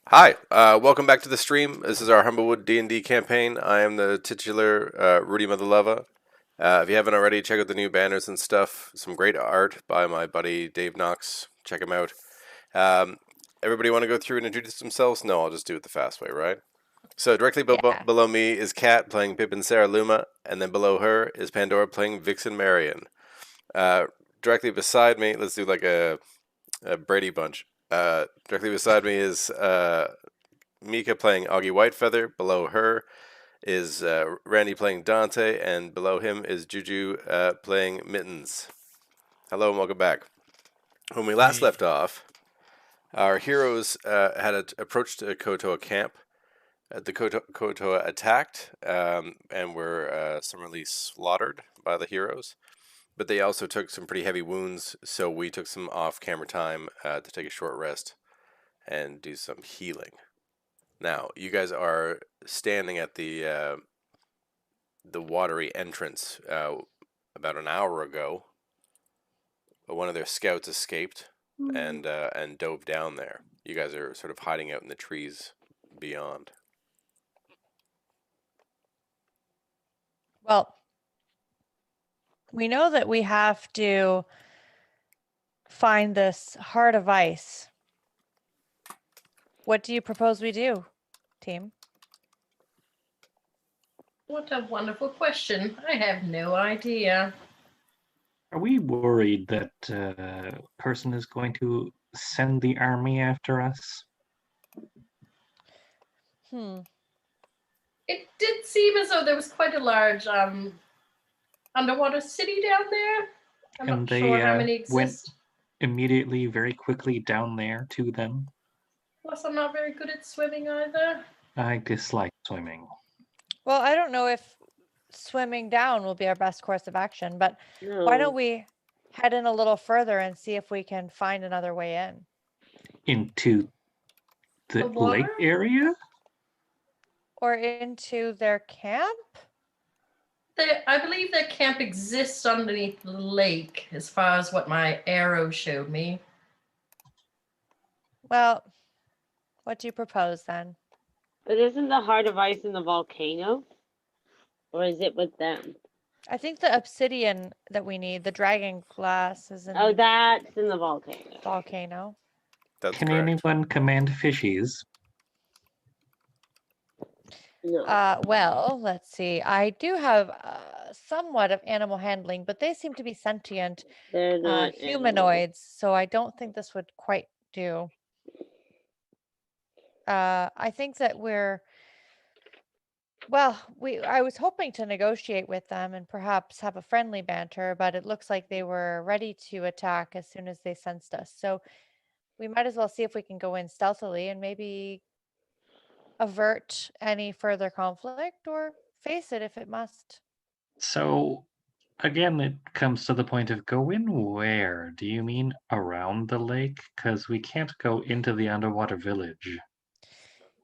Hi, welcome back to the stream. This is our Humblewood D&D campaign. I am the titular Rudy Motherlova. If you haven't already, check out the new banners and stuff. Some great art by my buddy Dave Knox. Check him out. Um, Everybody want to go through and introduce themselves? No, I'll just do it the fast way, right? So directly Yeah. below me is Kat playing Pippin Sarah Luma, and then below her is Pandora playing Vixen Marion. Uh, Directly beside me, let's do like a Brady Bunch. Directly beside me is Mika playing Augie Whitefeather. Below her is Randy playing Dante, and below him is Juju playing Mittens. Hello and welcome back. When we last Hey. left off, our heroes had approached Kuo-Toa Camp. The Kuo-Toa attacked and were summarily slaughtered by the heroes. But they also took some pretty heavy wounds, so we took some off-camera time to take a short rest and do some healing. Now, you guys are standing at the watery entrance about an hour ago. One of their scouts escaped and dove down there. You guys are sort of hiding out in the trees beyond. Well, we know that we have to find this heart of ice. What do you propose we do, team? What a wonderful question. I have no idea. Are we worried that person is going to send the army after us? It did seem as though there was quite a large underwater city down there. I'm And not they sure how many went exist. immediately, very quickly down there to them. Plus, I'm not very good at swimming either. I dislike swimming. Well, I don't know if swimming down will be our best course of action, but why don't we head in a little further and see if we can find another way in? Into the The water? lake area? Or into their camp? I believe their camp exists underneath the lake, as far as what my arrow showed me. Well, what do you propose then? But isn't the heart of ice in the volcano? Or is it with them? I think the obsidian that we need, the dragon glass, is in Oh, the that's in the volcano. volcano. That's Can correct. anyone command fishies? No. Well, let's see. I do have somewhat of animal handling, but they seem to be sentient They're not humanoids, so I don't think this would quite do. I think that I was hoping to negotiate with them and perhaps have a friendly banter, but it looks like they were ready to attack as soon as they sensed us. So we might as well see if we can go in stealthily and maybe avert any further conflict or face it if it must. So, again, it comes to the point of go in where? Do you mean around the lake? Because we can't go into the underwater village.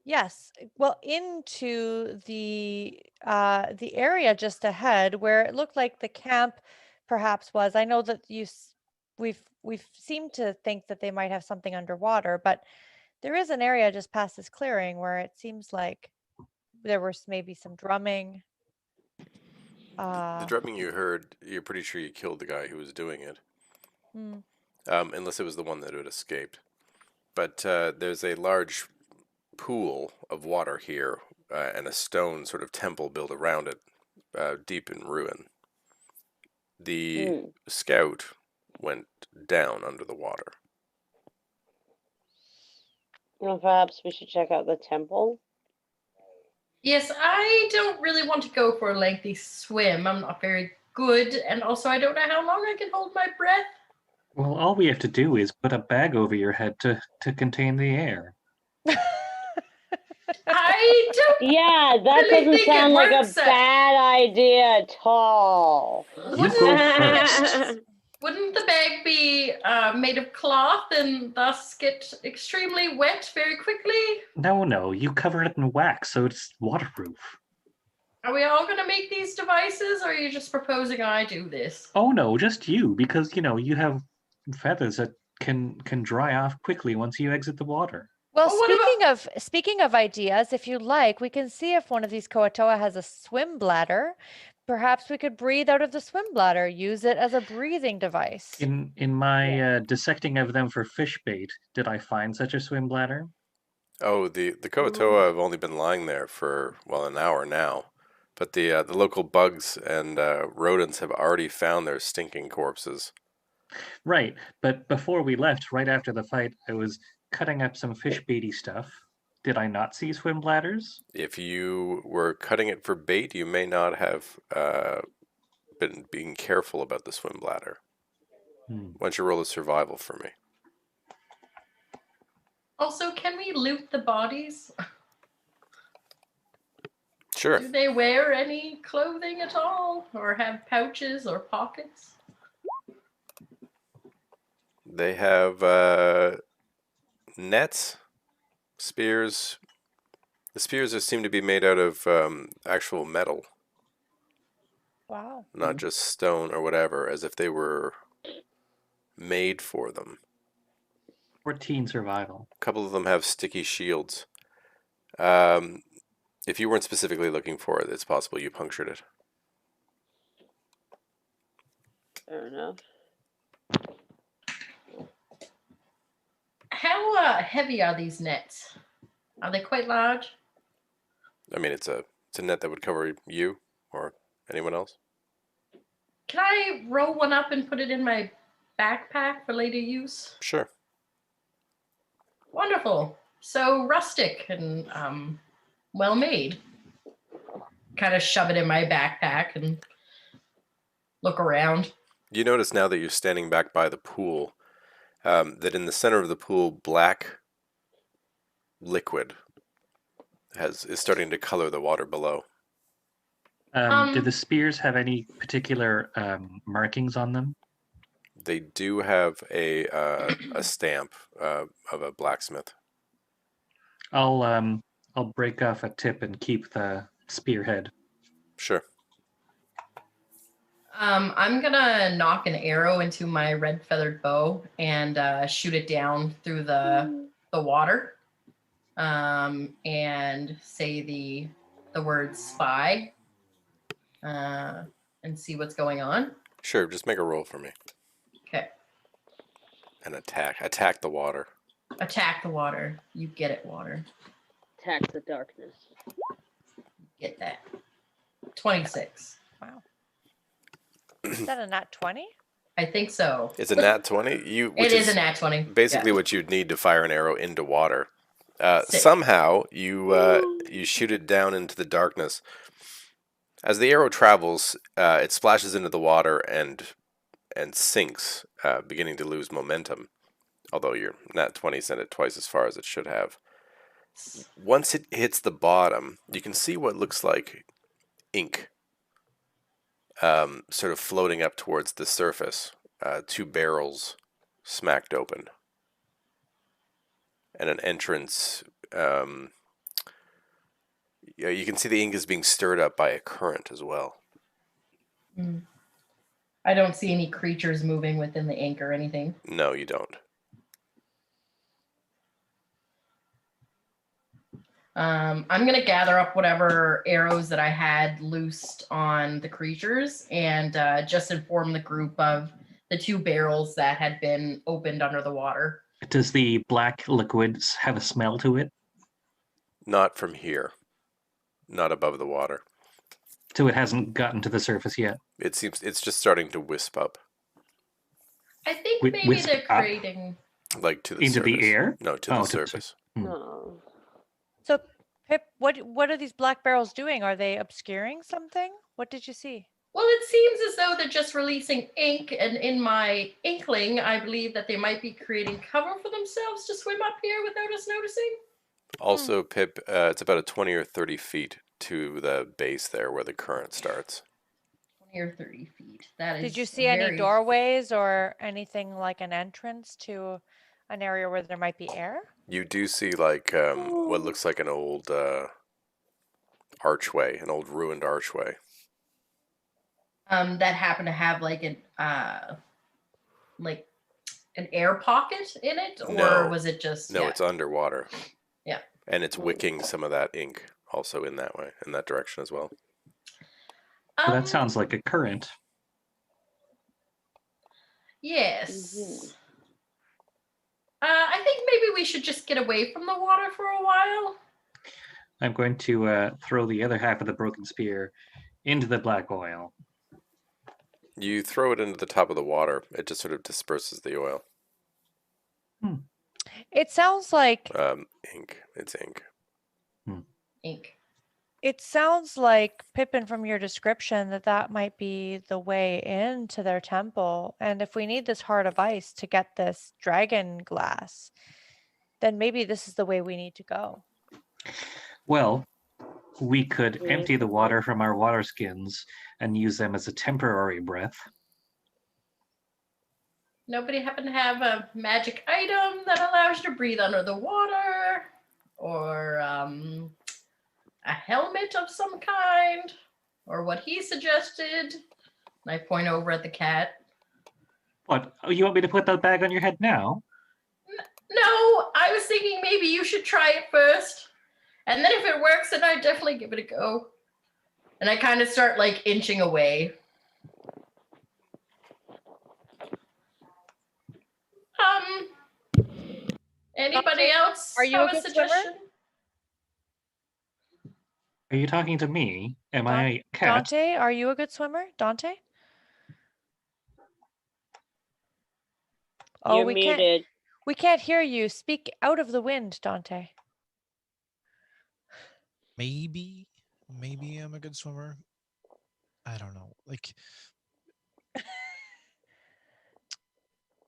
Yes, well, into the area just ahead where it looked like the camp perhaps was. I know that we've seemed to think that they might have something underwater, but there is an area just past this clearing where it seems like there was maybe some drumming. The drumming you heard, you're pretty sure you killed the guy who was doing it, Hmm. unless it was the one that had escaped. But there's a large pool of water here and a stone sort of temple built around it, deep in ruin. The scout went down under the water. Well, perhaps we should check out the temple. Yes, I don't really want to go for a lengthy swim. I'm not very good, and also I don't know how long I can hold my breath. Well, all we have to do is put a bag over your head to contain the air. I don't. Yeah, that Really doesn't think it sound like a works, bad idea at all. You go first. Wouldn't the bag be made of cloth and thus get extremely wet very quickly? No, you cover it in wax, so it's waterproof. Are we all going to make these devices, or are you just proposing I do this? Oh no, just you, because you have feathers that can dry off quickly once you exit the water. Well, Well, what speaking of ideas, if you like, we can see if one of these Kuo-Toa has a swim bladder. Perhaps we could breathe out of the swim bladder, use it as a breathing device. In my dissecting of them for fish bait, did I find such a swim bladder? Oh, the Kuo-Toa have only been lying there for, well, an hour now. But the local bugs and rodents have already found their stinking corpses. Right, but before we left, right after the fight, I was cutting up some fish baity stuff. Did I not see swim bladders? If you were cutting it for bait, you may not have been being careful about the swim bladder. Hmm. Why don't you roll a survival for me? Also, can we loot the bodies? Sure. Do they wear any clothing at all? Or have pouches or pockets? They have nets, spears. The spears seem to be made out of actual metal, Wow. not just stone or whatever, as if they were made for them. 14 survival. A couple of them have sticky shields. If you weren't specifically looking for it, it's possible you punctured it. Fair enough. How heavy are these nets? Are they quite large? I mean, it's a net that would cover you or anyone else. Can I roll one up and put it in my backpack for later use? Sure. Wonderful. So rustic and well made. Kind of shove it in my backpack and look around. You notice now that you're standing back by the pool, that in the center of the pool, black liquid is starting to color the water below. Do the spears have any particular markings on them? They do have a stamp of a blacksmith. I'll break off a tip and keep the spearhead. Sure. I'm gonna knock an arrow into my red feathered bow and shoot it down through the water, and say the word spy, and see what's going on. Sure, just make a roll for me. Okay. And attack the water. Attack the water. You get it, water. Attack the darkness. Get that. 26. Wow. Is that a nat 20? I think so. It's a nat 20. It is a nat 20. Basically, yeah. what you'd need to fire an arrow into water. Sick. Somehow you shoot it down into the darkness. As the arrow travels, it splashes into the water and sinks, beginning to lose momentum. Although your nat 20 sent it twice as far as it should have. Once it hits the bottom, you can see what looks like ink, sort of floating up towards the surface. Two barrels smacked open, and an entrance. You can see the ink is being stirred up by a current as well. I don't see any creatures moving within the ink or anything. No, you don't. I'm going to gather up whatever arrows that I had loosed on the creatures and just inform the group of the two barrels that had been opened under the water. Does the black liquid have a smell to it? Not from here. Not above the water. So it hasn't gotten to the surface yet? It seems it's just starting to wisp up. I think Wi- maybe wisp they're up? creating... Like to the Into surface. the air? No, to Oh, the to the surface. Oh. So, Pip, what are these black barrels doing? Are they obscuring something? What did you see? Well, it seems as though they're just releasing ink, and in my inkling, I believe that they might be creating cover for themselves to swim up here without us noticing. Also, Pip, it's about a 20 or 30 feet to the base there where the current starts. 20 or 30 feet. That is. Did you see any doorways or anything like an entrance to an area where there might be air? You do see like what looks like an old archway, an old ruined archway. That happened to have like an an air pocket in it, or No. was it just No, it's underwater. Yeah. And it's wicking some of that ink also in that way, in that direction as well. Well, that sounds like a current. Yes. I think maybe we should just get away from the water for a while. I'm going to throw the other half of the broken spear into the black oil. You throw it into the top of the water, it just sort of disperses the oil. It sounds like Ink. It's ink. Ink. it sounds like Pippin from your description that might be the way into their temple. And if we need this heart of ice to get this dragon glass, then maybe this is the way we need to go. Well, we could empty the water from our water skins and use them as a temporary breath. Nobody happen to have a magic item that allows you to breathe under the water? Or a helmet of some kind? Or what he suggested? And I point over at the cat. What? Oh, you want me to put that bag on your head now? No, I was thinking maybe you should try it first. And then if it works, then I'd definitely give it a go. And I kind of start like inching away. Anybody else are you have a a good swimmer? suggestion? Are you talking to me? Am I a cat? Dante, are you a good swimmer? Dante? Oh, You're we muted. can't hear you. Speak out of the wind, Dante. Maybe I'm a good swimmer. I don't know. Like, I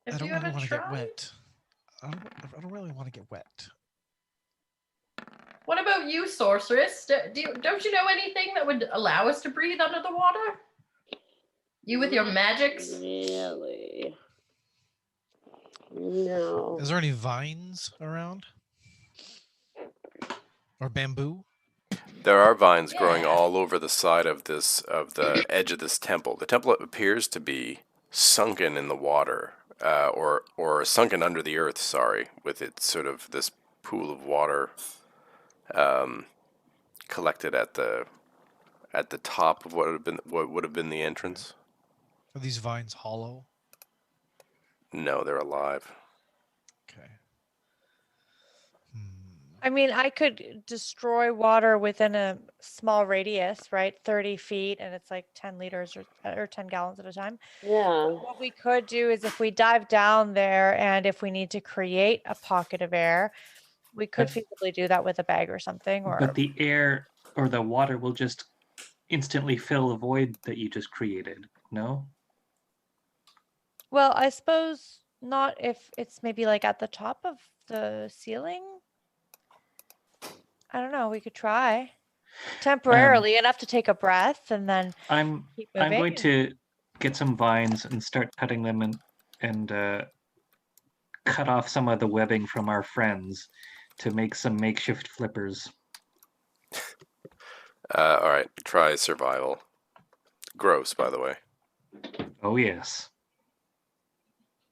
If don't you really haven't want to get tried? wet. I don't really want to get wet. What about you, sorceress? Don't you know anything that would allow us to breathe under the water? You with your magics? Really? No. Is there any vines around? Or bamboo? There are vines growing Yeah. all over the side of the edge of this temple. The temple appears to be sunken in the water, or sunken under the earth. Sorry, with its sort of this pool of water collected at the top of what would have been the entrance. Are these vines hollow? No, they're alive. Okay. I mean, I could destroy water within a small radius, right? 30 feet, and it's like 10 liters or 10 gallons at a time. Yeah. What we could do is if we dive down there and if we need to create a pocket of air, we could But- feasibly do that with a bag or something. Or But the air or the water will just instantly fill the void that you just created, no? well, I suppose not if it's maybe like at the top of the ceiling. I don't know. We could try temporarily enough to take a breath and then I'm keep I'm moving. going to get some vines and start cutting them and cut off some of the webbing from our friends to make some makeshift flippers. All right, try survival. Gross, by the way. Oh yes.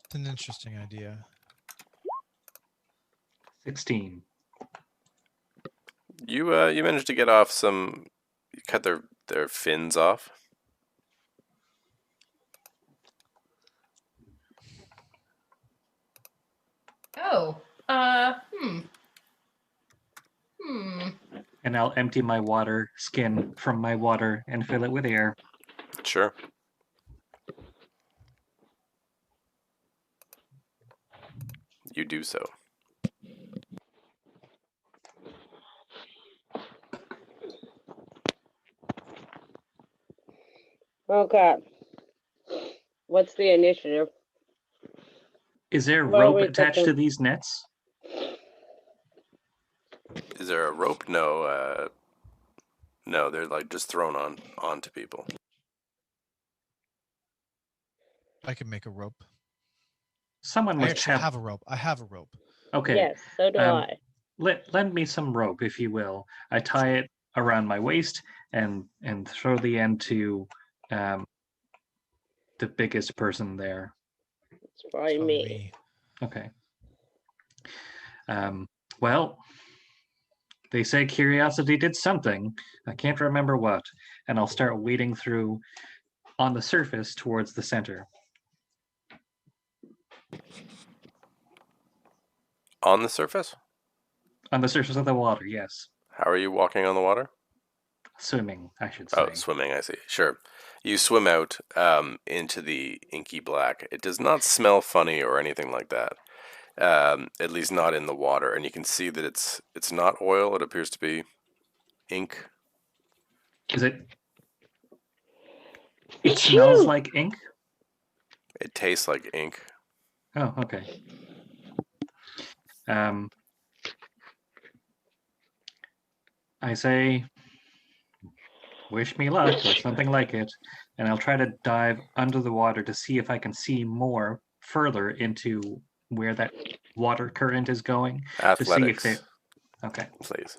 It's an interesting idea. 16. You managed to get off some. You cut their fins off. Oh. And I'll empty my water skin from my water and fill it with air. Sure. You do so. Okay. What's the initiative? Is there Where rope we put attached to them? these nets? Is there a rope? No. No, they're like just thrown onto people. I can make a rope. Someone I must actually have a rope. I have a rope. Okay. Yes, so do Um, I. Lend me some rope, if you will. I tie it around my waist and throw the end to the biggest person there. It's probably Probably me. Okay. Well, they say curiosity did something. I can't remember what. And I'll start wading through on the surface towards the center. On the surface? On the surface of the water, yes. How are you walking on the water? Swimming, I should say. Oh, swimming, I see. Sure. You swim out into the inky black. It does not smell funny or anything like that. At least not in the water. And you can see that it's not oil. It appears to be ink. Is it? It smells like ink? It tastes like ink. Oh, okay. I say, wish me luck or something like it, and I'll try to dive under the water to see if I can see more further into where that water current is going. Athletics, To see if okay. please.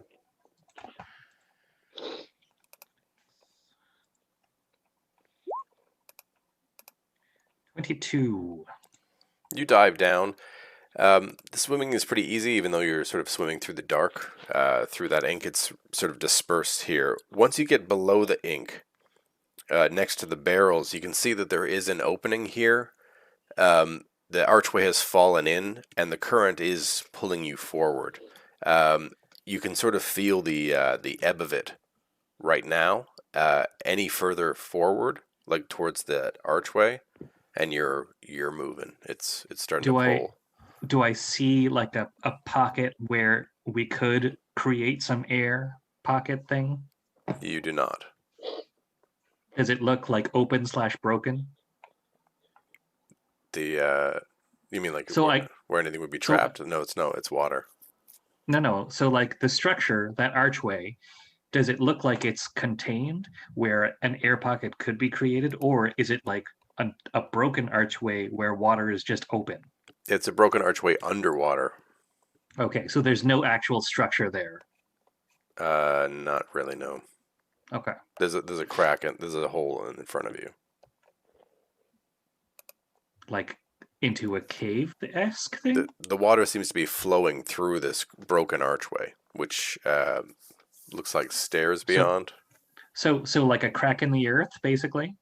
$22. You dive down. The swimming is pretty easy, even though you're sort of swimming through the dark. Through that ink, it's sort of dispersed here. Once you get below the ink, next to the barrels, you can see that there is an opening here. The archway has fallen in, and the current is pulling you forward. You can sort of feel the ebb of it right now. Any further forward, like towards the archway, and you're moving. It's starting to pull. Do I see like a pocket where we could create some air pocket thing? You do not. Does it look like open / broken? You mean like So where anything would be trapped? No, it's water. No. So like the structure, that archway, does it look like it's contained where an air pocket could be created, or is it like a broken archway where water is just open? It's a broken archway underwater. Okay, so there's no actual structure there. Not really, no. Okay. There's a crack and there's a hole in front of you. Like into a cave-esque thing? The water seems to be flowing through this broken archway, which looks like stairs beyond. So like a crack in the earth, basically?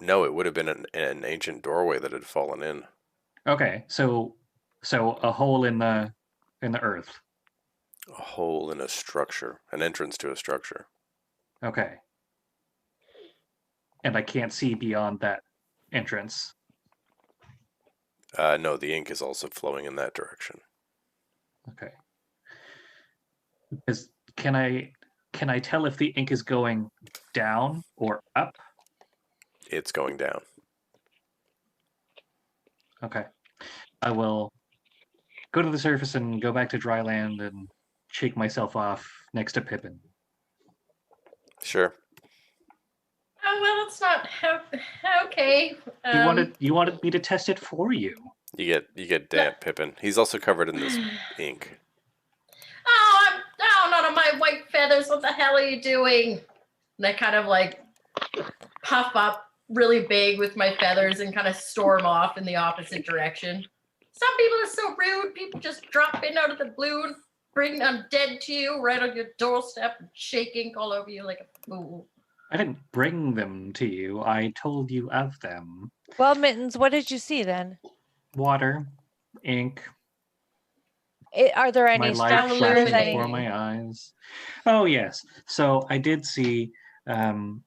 No, it would have been an ancient doorway that had fallen in. Okay, so a hole in the earth. A hole in a structure, an entrance to a structure. Okay. And I can't see beyond that entrance. No, the ink is also flowing in that direction. Okay. Can I tell if the ink is going down or up? It's going down. Okay. I will go to the surface and go back to dry land and shake myself off next to Pippin. Sure. Oh well, it's not okay. You wanted me to test it for you. You get damp, Pippin. He's also covered in this ink. Oh, I'm down out of my white feathers. What the hell are you doing? And I kind of like puff up really big with my feathers and kind of storm off in the opposite direction. Some people are so rude. People just drop in out of the blue and bring undead to you right on your doorstep and shake ink all over you like a fool. I didn't bring them to you. I told you of them. Well, Mittens, what did you see then? Water, ink. Are there any My life structures? flashed Any... before my eyes. Oh yes. So I did see an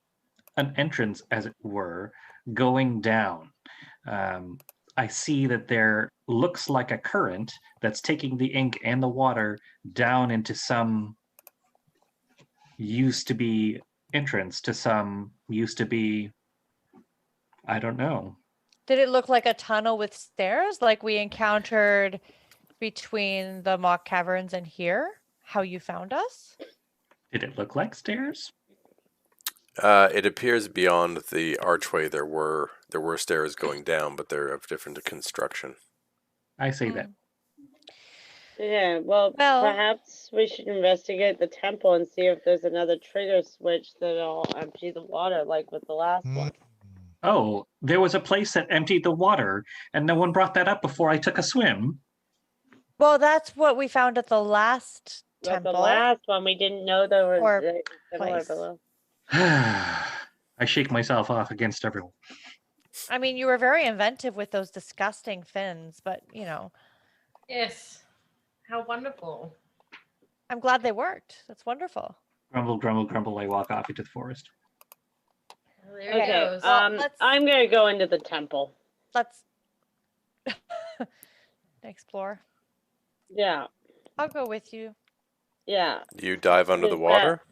entrance, as it were, going down. I see that there looks like a current that's taking the ink and the water down into some used to be entrance to some used to be, I don't know. Did it look like a tunnel with stairs like we encountered between the mock caverns and here? How you found us? Did it look like stairs? It appears beyond the archway there were stairs going down, but they're of different construction. I see that. Yeah, well, perhaps we should investigate the temple and see if there's another trigger switch that'll empty the water, like with the last one. Oh, there was a place that emptied the water, and no one brought that up before I took a swim. Well, that's what we found at the last But temple. the last one, we didn't know there was Or a similar place. below. I shake myself off against everyone. I mean, you were very inventive with those disgusting fins, but you know, Yes. How wonderful. I'm glad they worked. That's wonderful. Grumble, grumble, grumble. I walk off into the forest. Well, there Okay, it goes. well, let's- I'm gonna go into the temple. Let's explore. Yeah, I'll go with you. yeah. You dive under the Is that- water?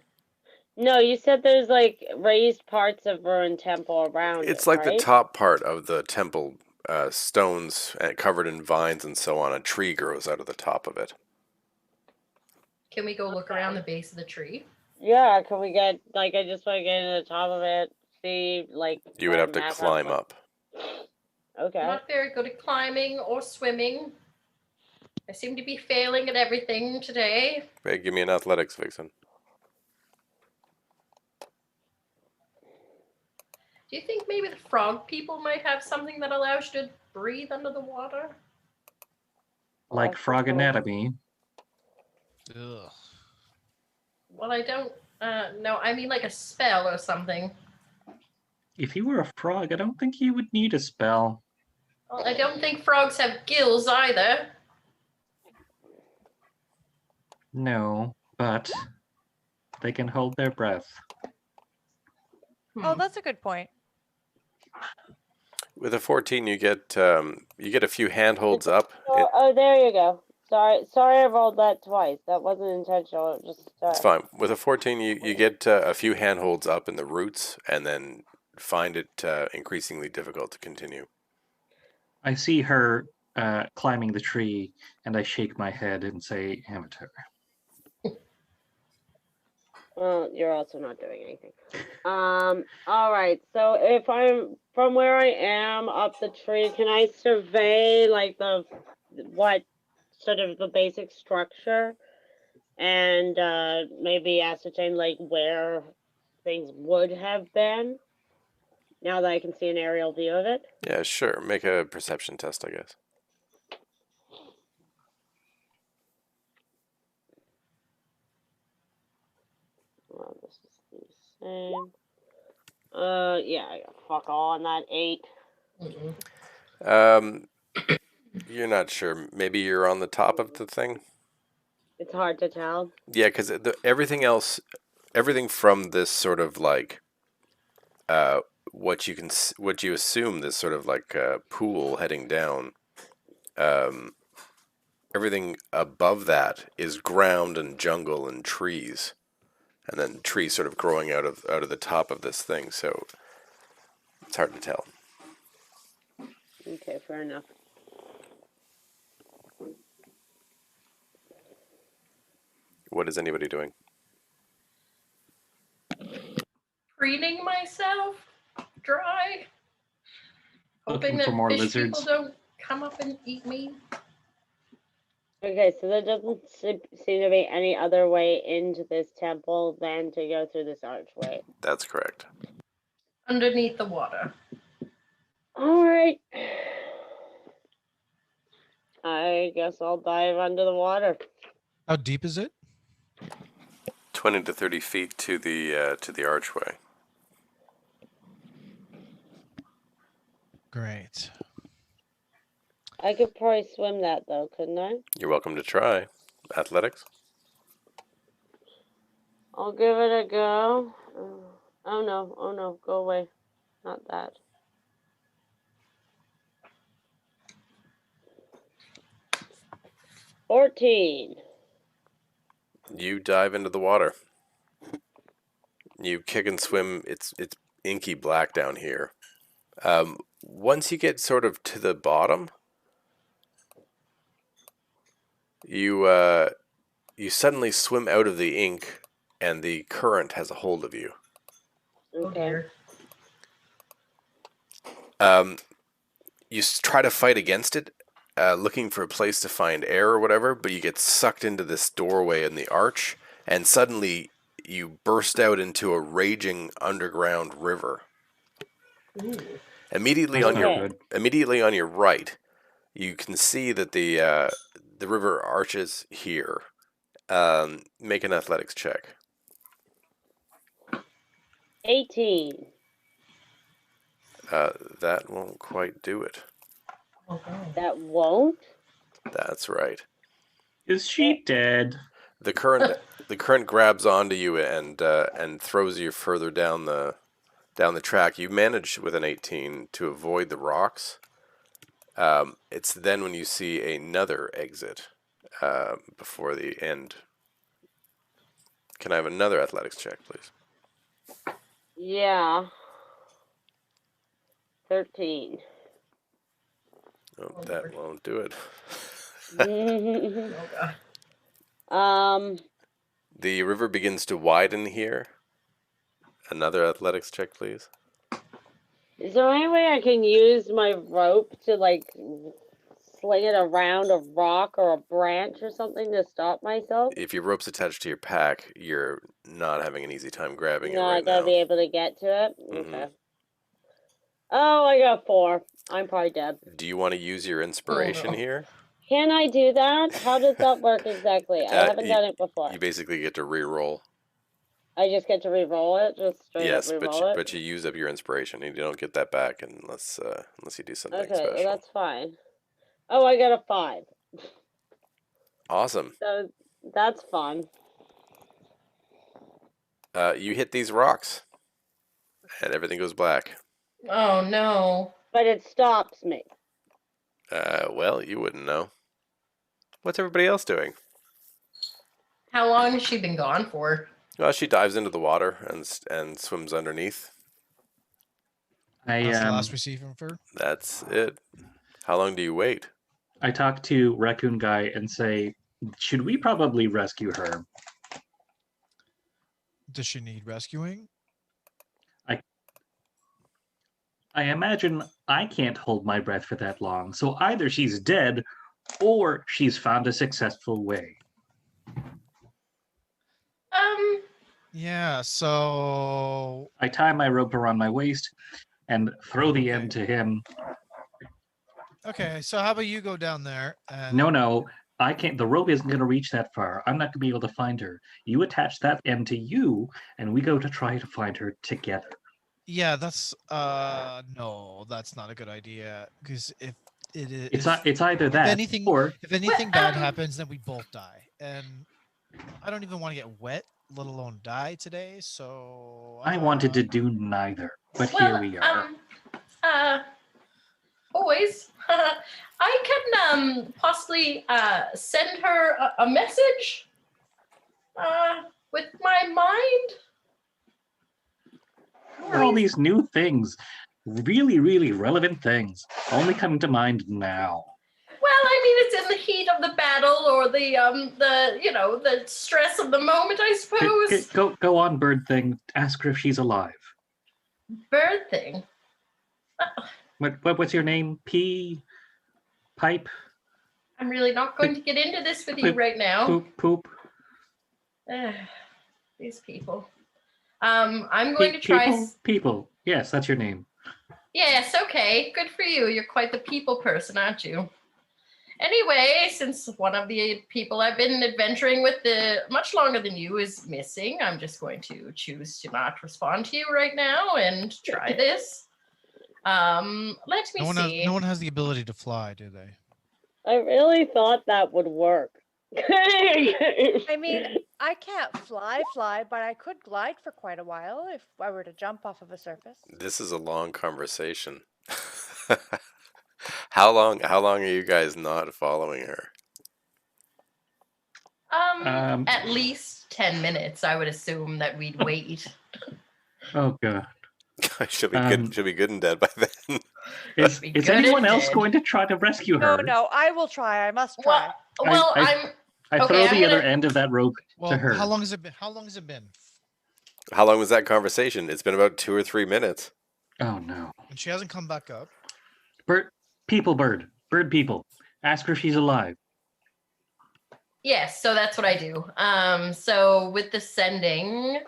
No, you said there's like raised parts of ruined temple around It's it, like the right? top part of the temple, stones covered in vines and so on. A tree grows out of the top of it. Can we go look around the base of the tree? Yeah, can we get, like, I just want to get to the top of it, see, like... You would have to map out climb what- up. Okay. I'm not very good at climbing or swimming. I seem to be failing at everything today. Hey, give me an athletics, Vixen. Do you think maybe the frog people might have something that allows you to breathe under the water? Like That's frog cool. anatomy. Ugh. Well, I don't no, I mean like a spell or something. If you were a frog, I don't think you would need a spell. Well, I don't think frogs have gills either. No, but they can hold their breath. Oh, Hmm. that's a good point. With a 14, you get a few handholds up. Oh, there you go. Sorry I rolled that twice. That wasn't intentional. It just... It's fine. With a 14, you get a few handholds up in the roots, and then find it increasingly difficult to continue. I see her climbing the tree, and I shake my head and say, amateur. Well, you're also not doing anything. All right. So if I'm from where I am up the tree, can I survey like what sort of the basic structure and maybe ascertain like where things would have been now that I can see an aerial view of it? Yeah, sure. Make a perception test, I guess. Well, this is the same. Yeah, I got fuck all on that 8. Mm-mm. You're not sure. Maybe you're on the top of the thing? It's hard to tell. Yeah, because everything else, everything from this sort of like, what you assume this sort of like pool heading down, everything above that is ground and jungle and trees, and then trees sort of growing out of the top of this thing. So it's hard to tell. Okay, fair enough. What is anybody doing? Preening myself dry. Looking Hoping that for more fish lizards. people don't come up and eat me. Okay, so there doesn't seem to be any other way into this temple than to go through this archway. That's correct. Underneath the water. All right. I guess I'll dive under the water. How deep is it? 20 to 30 feet to the archway. Great. I could probably swim that though, couldn't I? You're welcome to try. Athletics. I'll give it a go. Oh no, go away. Not that. $14. You dive into the water. You kick and swim. It's inky black down here. Once you get sort of to the bottom, you suddenly swim out of the ink, and the current has a hold of you. Oh Okay. dear. You try to fight against it, looking for a place to find air or whatever, but you get sucked into this doorway in the arch, and suddenly you burst out into a raging underground river. Ooh. Immediately That's on your not good. immediately on your right, you can see that the river arches here. Make an athletics check. 18. That won't quite do it. Oh, God. That won't? That's right. Is she dead? The current grabs onto you and throws you further down the track. You manage with an 18 to avoid the rocks. It's then when you see another exit before the end. Can I have another athletics check, please? Yeah. 13. Oh, that won't do it. Oh, God. The river begins to widen here. Another athletics check, please. Is there any way I can use my rope to like sling it around a rock or a branch or something to stop myself? If your rope's attached to your pack, you're not having an easy time grabbing it No, I right gotta now. be able to get to it. Mhm. Okay. Oh, I got 4. I'm probably dead. Do you want to use your inspiration no. here? Can I do that? How does that work exactly? I haven't done it before. You basically get to re-roll. I just get to re-roll it, just straight Yes, up but re-roll it. but you use up your inspiration, and you don't get that back unless you do something Okay, special. well, that's fine. Oh, I got a 5. Awesome. So that's fun. You hit these rocks, and everything goes black. Oh, no. But it stops me. Well, you wouldn't know. What's everybody else doing? How long has she been gone for? Well, she dives into the water and swims underneath. That's the last we see from her. That's it. How long do you wait? I talk to Raccoon Guy and say, should we probably rescue her? Does she need rescuing? I imagine I can't hold my breath for that long, so either she's dead or she's found a successful way. Yeah, so I tie my rope around my waist and throw the end Okay. to him. okay, so how about you go down there and No, I can't. The rope isn't going to reach that far. I'm not going to be able to find her. You attach that end to you, and we go to try to find her together. yeah, that's no, that's not a good idea because if it is It's either that anything or if anything bad um, happens then we both die. And I don't even want to get wet, let alone die today, so I wanted to do neither. But here we are. Boys, I can possibly send her a message with my mind. What are all these new things? Really, really relevant things. Only coming to mind now. Well, I mean, it's in the heat of the battle or the stress of the moment, I suppose. Go on, bird thing. Ask her if she's alive. Bird thing. What's your name? Pipe? I'm really not going to get into this with you Poop, right now. Poop. These people. I'm going to try. People. Yes, that's your name. Yes, okay. Good for you. You're quite the people person, aren't you? Anyway, since one of the people I've been adventuring with much longer than you is missing, I'm just going to choose to not respond to you right now and try this. Let me see. No one has the ability to fly, do they? I really thought that would work. I mean, I can't fly, but I could glide for quite a while if I were to jump off of a surface. This is a long conversation. How long are you guys not following her? At least 10 minutes, I would assume that we'd wait. Oh god. She'll be good. She'll be good and dead by then. Is Be good anyone and else dead. going to try to rescue her? No, I will try. I must try. Well, I okay, throw I'm the other gonna- end of that rope Well, to her. how long has it been? How long has it been? How long was that conversation? It's been about 2 or 3 minutes. Oh no. And she hasn't come back up. Bird people. Ask her if she's alive. Yes, so that's what I do. So with the sending,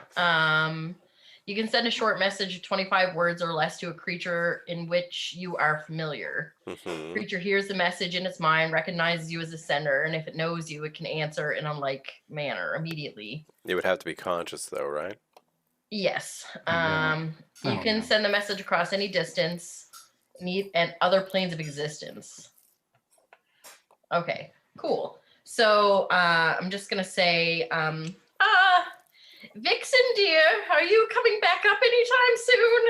You can send a short message of 25 words or less to a creature in which you are familiar. Mhm. Creature hears the message in its mind, recognizes you as a sender, and if it knows you, it can answer in a like manner immediately. You would have to be conscious, though, right? Yes. No. You Oh, can no. send the message across any distance and other planes of existence. Okay, cool. So I'm just gonna say, Vixen dear, are you coming back up anytime soon?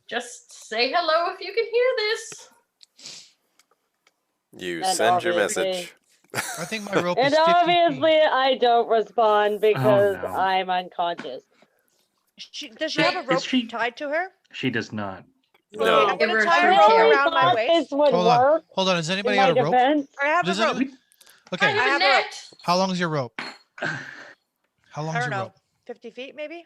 Just say hello if you can hear this. You And send your obviously- message. I think my rope And is 50 feet. obviously, I don't respond because no. I'm unconscious. Does she have a Is rope she- tied to her? She does not. No. I'm gonna Give her a tie a true rope tail. around my thought waist. this would Hold on. work Hold on. Has in anybody my got a rope? defense. I have Does a rope. anybody? I Okay. I have have a a rope. net. How long is your rope? How I long is don't your know. rope? 50 feet, maybe?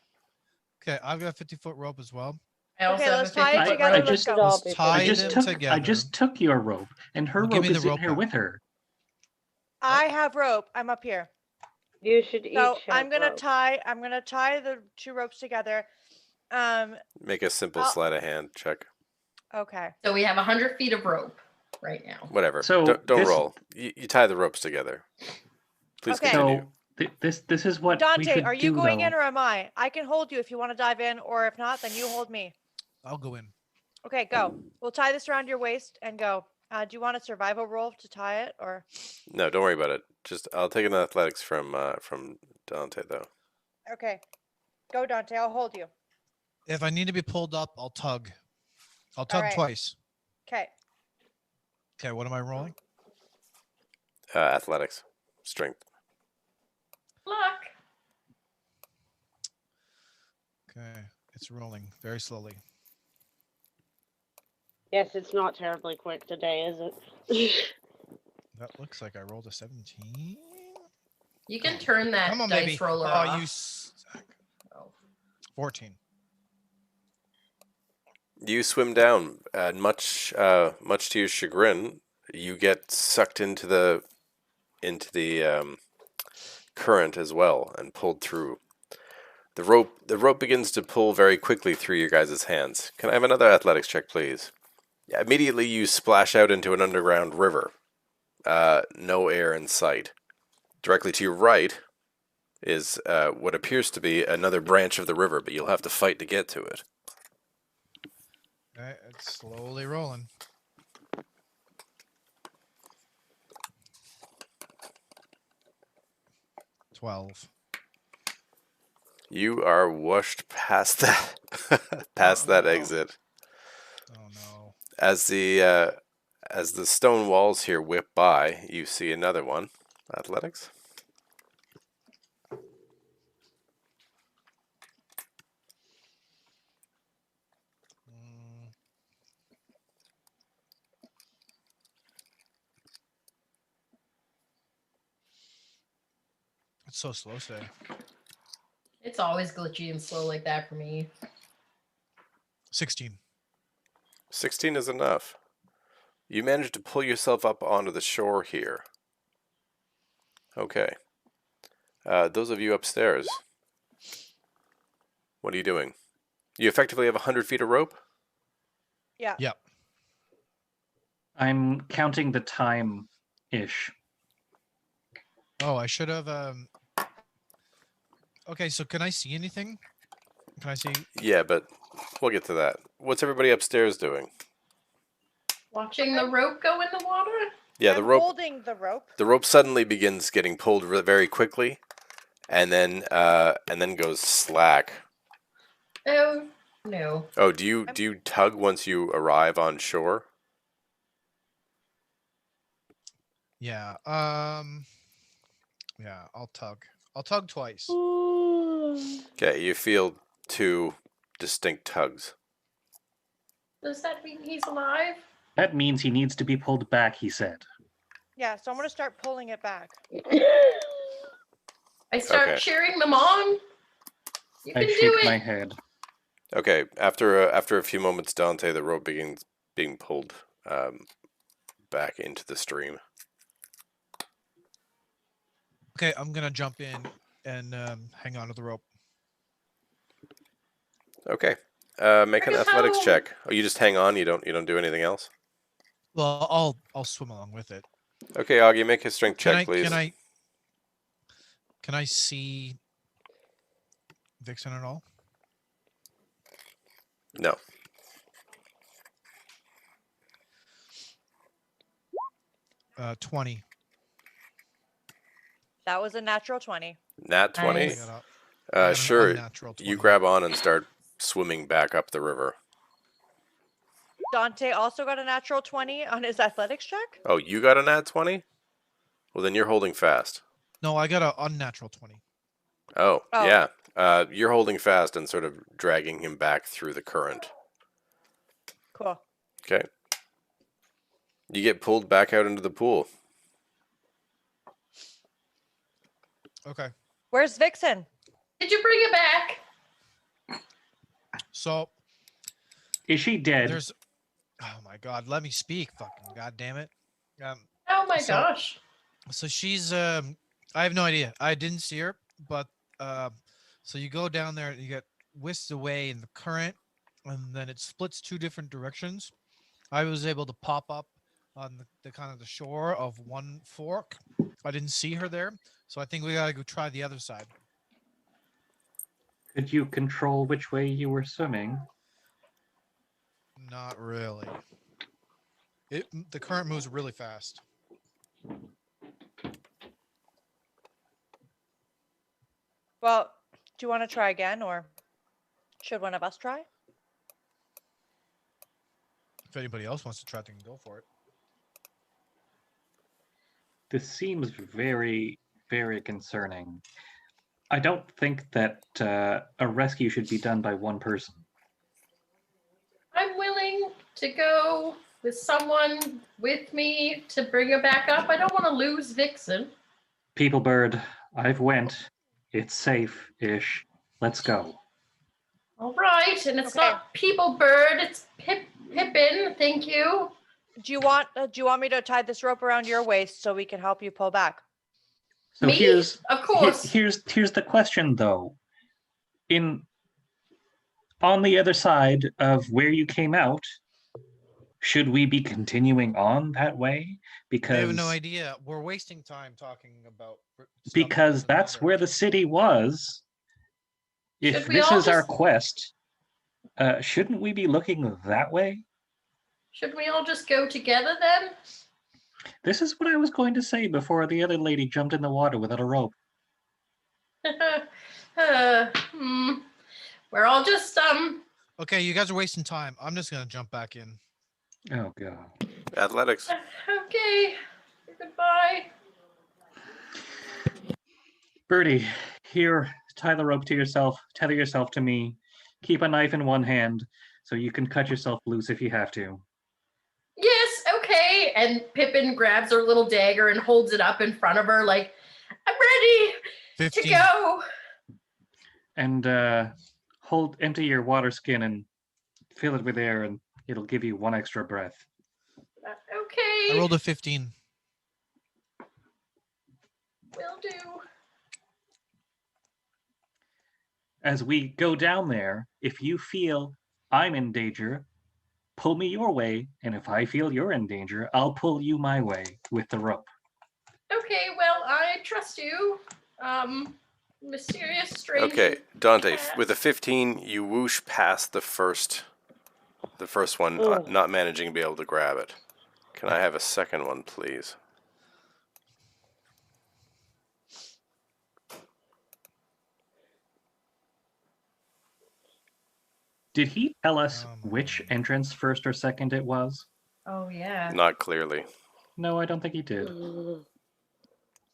Okay, I've got a 50-foot rope as well. I also Okay, have let's a tie it 50-foot together. I rope. Let's just- go. I'll Let's be tie I just them took together. I just took your rope, and her Well, give rope me is the in rope here back. with her. I have rope. I'm up here. You should each So have I'm gonna rope. tie the two ropes together. Make a simple I'll- sleight of hand check. Okay. So we have 100 feet of rope right now. Whatever. So don't this- roll. You tie the ropes together. Please Okay. continue. So this is what we Dante, should are you do, going though. in or am I? I can hold you if you want to dive in, or if not, then you hold me. I'll go in. Okay, go. We'll tie this around your waist and go. Do you want a survival roll to tie it, or? No, don't worry about it. Just I'll take an athletics from Dante though. Okay. Go, Dante. I'll hold you. If I need to be pulled up, I'll tug. I'll tug right. twice. Okay. Okay, what am I rolling? Athletics, strength. Luck. Okay, it's rolling very slowly. Yes, it's not terribly quick today, is it? That looks like I rolled a 17. You can turn that Come on, dice baby. roller Oh, off. you. 14. You swim down, and much to your chagrin, you get sucked into the current as well and pulled through. The rope begins to pull very quickly through your guys' hands. Can I have another athletics check, please? Yeah, immediately you splash out into an underground river. No air in sight. Directly to your right is what appears to be another branch of the river, but you'll have to fight to get to it. Okay, it's slowly rolling. $12. You are whooshed past that that exit. Oh no. As the stone walls here whip by, you see another one. Athletics. Mm. It's so slow today. It's always glitchy and slow like that for me. 16. 16 is enough. You manage to pull yourself up onto the shore here. Okay. Those of you upstairs, what are you doing? You effectively have 100 feet of rope? Yeah. Yep. I'm counting the time-ish. Oh, I should have. Okay, so can I see anything? Can I see? Yeah, but we'll get to that. What's everybody upstairs doing? Watching the rope go in the water? Yeah, I'm the rope. holding the rope. The rope suddenly begins getting pulled very quickly, and then goes slack. Oh, no. Oh, do you tug once you arrive on shore? Yeah. Yeah, I'll tug. I'll tug twice. Okay, you feel two distinct tugs. Does that mean he's alive? That means he needs to be pulled back, he said. Yeah, so I'm gonna start pulling it back. I start Okay. cheering them on. You I can do shake it. my head. Okay, after a few moments, Dante, the rope begins being pulled back into the stream. Okay, I'm gonna jump in and hang on to the rope. Okay. Make an Bring us athletics home. check. Oh, you just hang on. You don't do anything else. Well, I'll swim along with it. Okay, Augie, make a strength check, please. Can I see Vixen at all? No. Uh, 20. That was a natural 20. Nat 20. Nice. I got an Sure. unnatural 20. You grab on and start swimming back up the river. Dante also got a natural 20 on his athletics check. Oh, you got a nat 20? Well, then you're holding fast. No, I got an unnatural 20. Oh, Oh. yeah. You're holding fast and sort of dragging him back through the current. Cool. Okay. You get pulled back out into the pool. Okay. Where's Vixen? Did you bring it back? So Is she dead? there's. Oh my God! Let me speak. Fucking God damn it. Oh my So- gosh. So she's. I have no idea. I didn't see her, but so you go down there, you get whisked away in the current, and then it splits two different directions. I was able to pop up on the kind of the shore of one fork. I didn't see her there, so I think we gotta go try the other side. Could you control which way you were swimming? Not really. The current moves really fast. Well, do you want to try again, or should one of us try? If anybody else wants to try, they can go for it. This seems very, very concerning. I don't think that a rescue should be done by one person. I'm willing to go with someone with me to bring her back up. I don't want to lose Vixen. People Bird, I've went. It's safe-ish. Let's go. All right, and it's Okay. not People Bird, it's Pippin. Thank you. Do you want me to tie this rope around your waist so we can help you pull back? So Me? here's Of course. here's the question though. On the other side of where you came out, should we be continuing on that way? I have no Because idea. We're wasting time talking about stuff because in the that's other where the city was. If Should we this all is our just- quest, shouldn't we be looking that way? Should we all just go together then? This is what I was going to say before the other lady jumped in the water without a rope. We're all just Okay, you guys are wasting time. I'm just gonna jump back in. Oh god. Athletics. okay. Goodbye. Birdie, here, tie the rope to yourself, tether yourself to me, keep a knife in one hand so you can cut yourself loose if you have to. Yes, okay. And Pippin grabs her little dagger and holds it up in front of her, like, I'm ready 15. to go. And empty your water skin and fill it with air and it'll give you one extra breath. Okay. I rolled a 15. Will do. As we go down there, if you feel I'm in danger, pull me your way, and if I feel you're in danger, I'll pull you my way with the rope. Okay, well, I trust you. Mysterious strange. Okay, Dante, cat. with a 15, you whoosh past the first one, Ugh. not managing to be able to grab it. Can I have a second one, please? Did he tell us Oh, which my. entrance, first or second, it was? Oh, yeah. Not clearly. No, I don't think he did. Mm.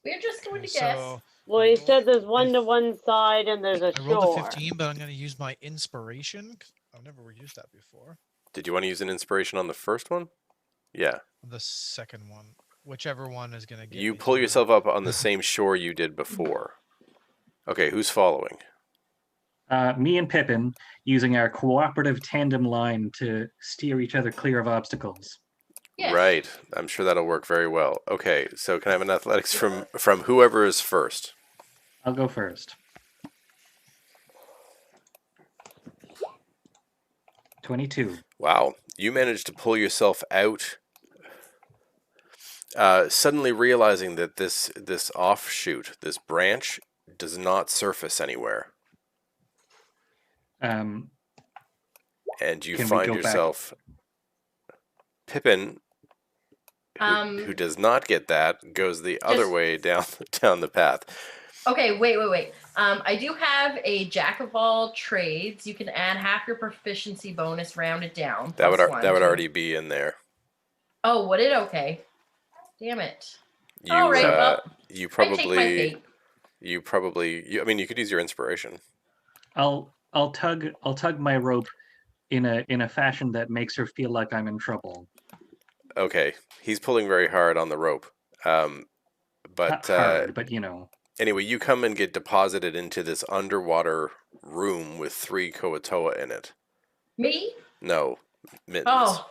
We're just going Okay, to guess. so Well, he said there's one to one side and there's a I rolled a shore. 15, but I'm gonna use my inspiration. 'Cause I've never used that before. Did you want to use an inspiration on the first one? Yeah. The second one, whichever one is gonna get. You me pull to- yourself up on the same shore you did before. Okay, who's following? Me and Pippin, using our cooperative tandem line to steer each other clear of obstacles. Yes. Right. I'm sure that'll work very well. Okay, so can I have an athletics from whoever is first? I'll go first. 22. Wow, you managed to pull yourself out. Suddenly realizing that this offshoot, this branch, does not surface anywhere, Um, and you Can we find go back? yourself. Pippin, who does not get that, goes the other Just- way down the path. Okay, wait. I do have a jack of all trades. You can add half your proficiency bonus, round it down. That would plus one that would to- already be in there. Oh, would it? Okay. Damn it. You All right, well, you I take my fate. I mean, you could use your inspiration. I'll tug my rope in a fashion that makes her feel like I'm in trouble. Okay, he's pulling very hard on the rope. But Not hard, but you know. anyway, you come and get deposited into this underwater room with 3 Kuo-Toa in it. Me? No, Mittens. Oh,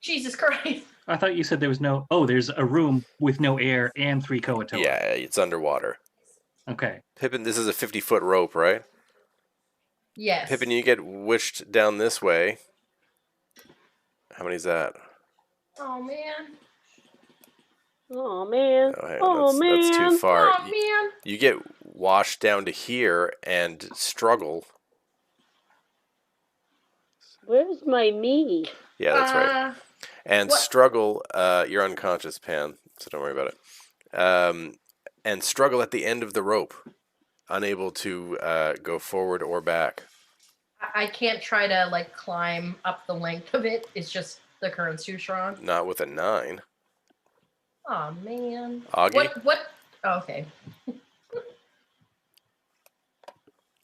Jesus Christ. I thought you said there was no. Oh, there's a room with no air and 3 Kuo-Toa. Yeah, it's underwater. Okay. Pippin, this is a 50-foot rope, right? Yes. Pippin, you get wished down this way. How many is that? Oh, man. Oh man. Oh, hang on, Oh man. that's too far. Oh, man. You get washed down to here and struggle. Where's my me? Yeah, that's right. And what- struggle, you're unconscious, Pan, so don't worry about it. And struggle at the end of the rope, unable to go forward or back. I can't try to, like, climb up the length of it. It's just the current's too strong. Not with a 9. Oh, man. Augie? What? Oh, okay.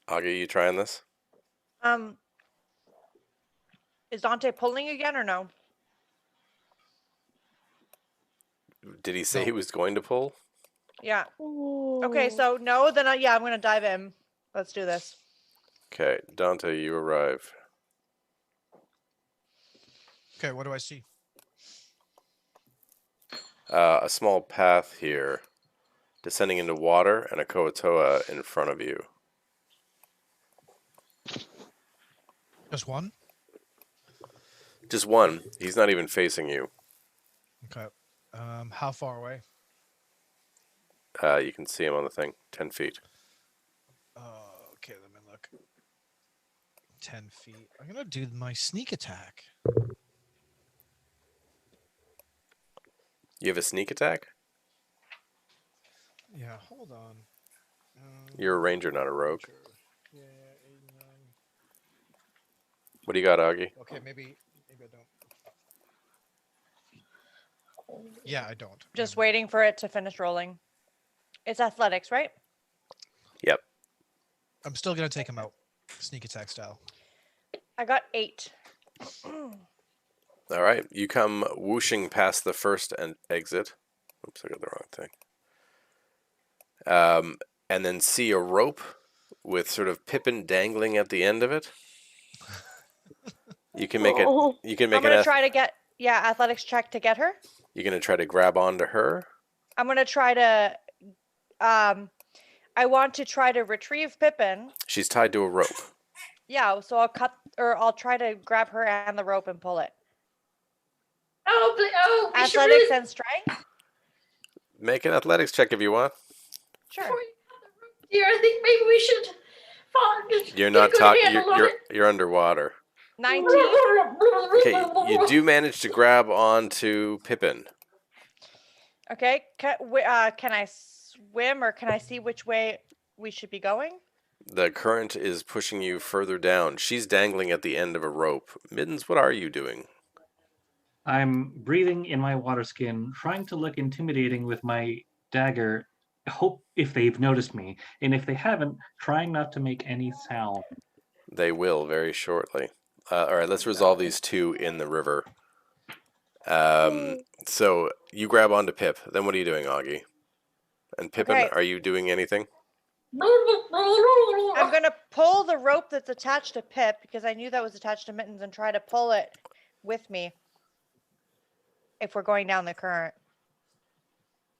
Augie, you trying this? Is Dante pulling again or no? Did he say he was going to pull? Yeah. Oh. Okay, so no, then yeah, I'm gonna dive in. Let's do this. Okay, Dante, you arrive. Okay, what do I see? A small path here, descending into water, and a Kuo-Toa in front of you. Just one? Just one. He's not even facing you. Okay. How far away? You can see him on the thing, 10 feet. Okay, let me look. 10 feet. I'm gonna do my sneak attack. You have a sneak attack? Yeah, hold on. You're a ranger, not a rogue. Yeah, 89. What do you got, Augie? Okay, maybe I don't. Yeah, I don't. Just waiting for it to finish rolling. It's athletics, right? Yep. I'm still gonna take him out, sneak attack style. I got 8. All right. You come whooshing past the first exit. Oops, I got the wrong thing. And then see a rope with sort of Pippin dangling at the end of it. You can make it. Oh. You can I'm make gonna an. try to get athletics check to get her. You're gonna try to grab onto her. I'm gonna try to I want to try to retrieve Pippin. She's tied to a rope. Yeah, so I'll try to grab her and the rope and pull it. Oh, we should Athletics really... and strength? Make an athletics check if you want. Sure. Dear, I think maybe we should... You're not talking. You're underwater. 19. Okay, you do manage to grab onto Pippin. Okay, can I swim or can I see which way we should be going? The current is pushing you further down. She's dangling at the end of a rope. Mittens, what are you doing? I'm breathing in my water skin, trying to look intimidating with my dagger. Hope if they've noticed me, and if they haven't, trying not to make any sound. They will very shortly. All right, let's resolve these 2 in the river. So you grab onto Pip. Then what are you doing, Augie? And Pippin, Okay. are you doing anything? I'm gonna pull the rope that's attached to Pip because I knew that was attached to Mittens and try to pull it with me if we're going down the current.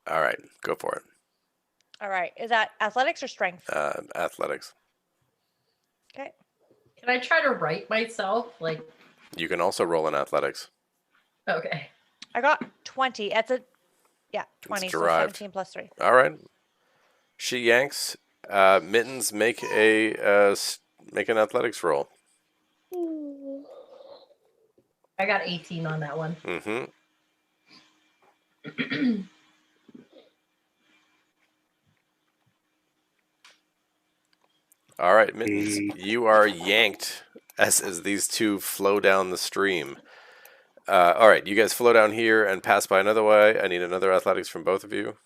All right, go for it. All right. Is that athletics or strength? Athletics. Okay. Can I try to right myself? Like, You can also roll in athletics. Okay. I got 20. That's a 20. So derived. 17 plus 3. All right. She yanks. Mittens, make make an athletics roll. I got 18 on that one. Mm-hmm. All right, Mittens, you are yanked as these two flow down the stream. All right, you guys flow down here and pass by another way. I need another athletics from both of you.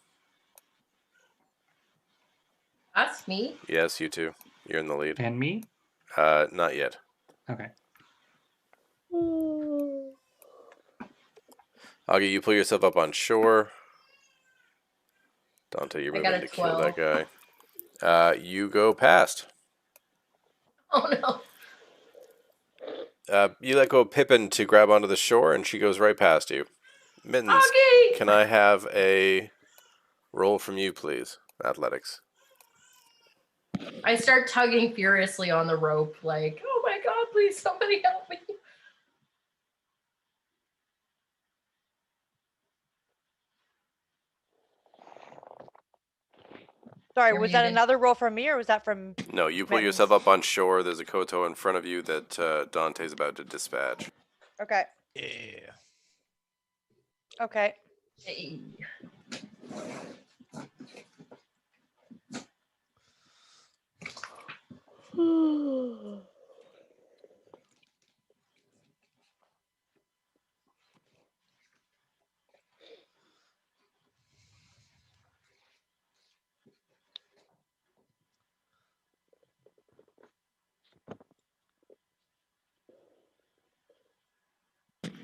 That's me. Yes, you two. You're in the lead. And me? Not yet. Okay. Augie, you pull yourself up on shore. Dante, you're I got moving a to kill that 12. guy. You go past. Oh no. You let go of Pippin to grab onto the shore, and she goes right past you. Mittens, Augie! can I have a roll from you, please? Athletics. I start tugging furiously on the rope, like, oh my god, please somebody help me. Sorry, You're was that muted. another roll from me or was that from No, you pull Mittens? yourself up on shore. There's a Kuo-Toa in front of you that Dante's about to dispatch. Okay. Yeah. Okay. Hey.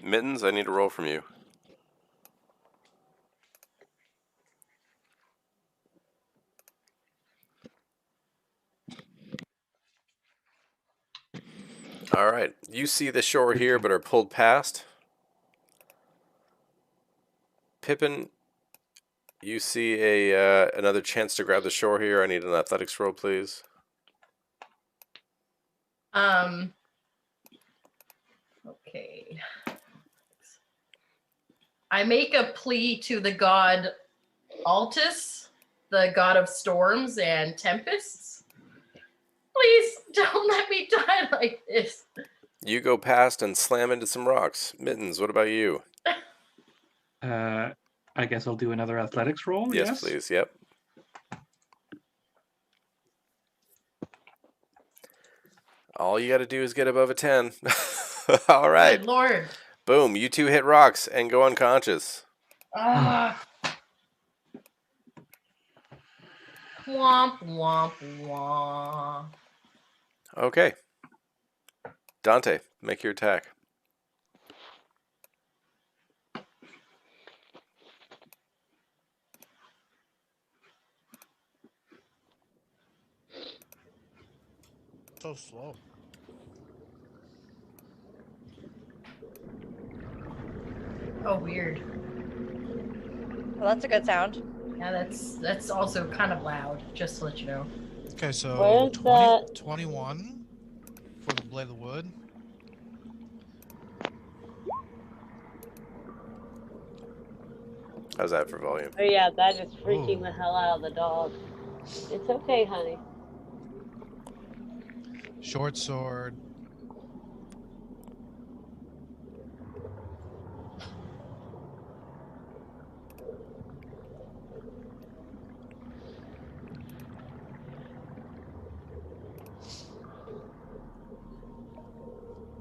Mittens, I need a roll from you. All right. You see the shore here, but are pulled past. Pippin, you see another chance to grab the shore here. I need an athletics roll, please. Okay. I make a plea to the god Altus, the god of storms and tempests. Please don't let me die like this. You go past and slam into some rocks. Mittens, what about you? I guess I'll do another athletics roll. Yes, please. Yep. All you got to do is get above a 10. All right. Good Lord. Boom. You two hit rocks and go unconscious. Ah. Womp, womp, womp. Okay. Dante, make your attack. So slow. Oh, weird. Well, that's a good sound. Yeah, that's also kind of loud, just to let you know. Okay, so Where's 20, that? 21 for the Blade of the Wood. How's that for volume? Oh yeah, that is freaking Ooh. the hell out of the dog. It's okay, honey. Short sword.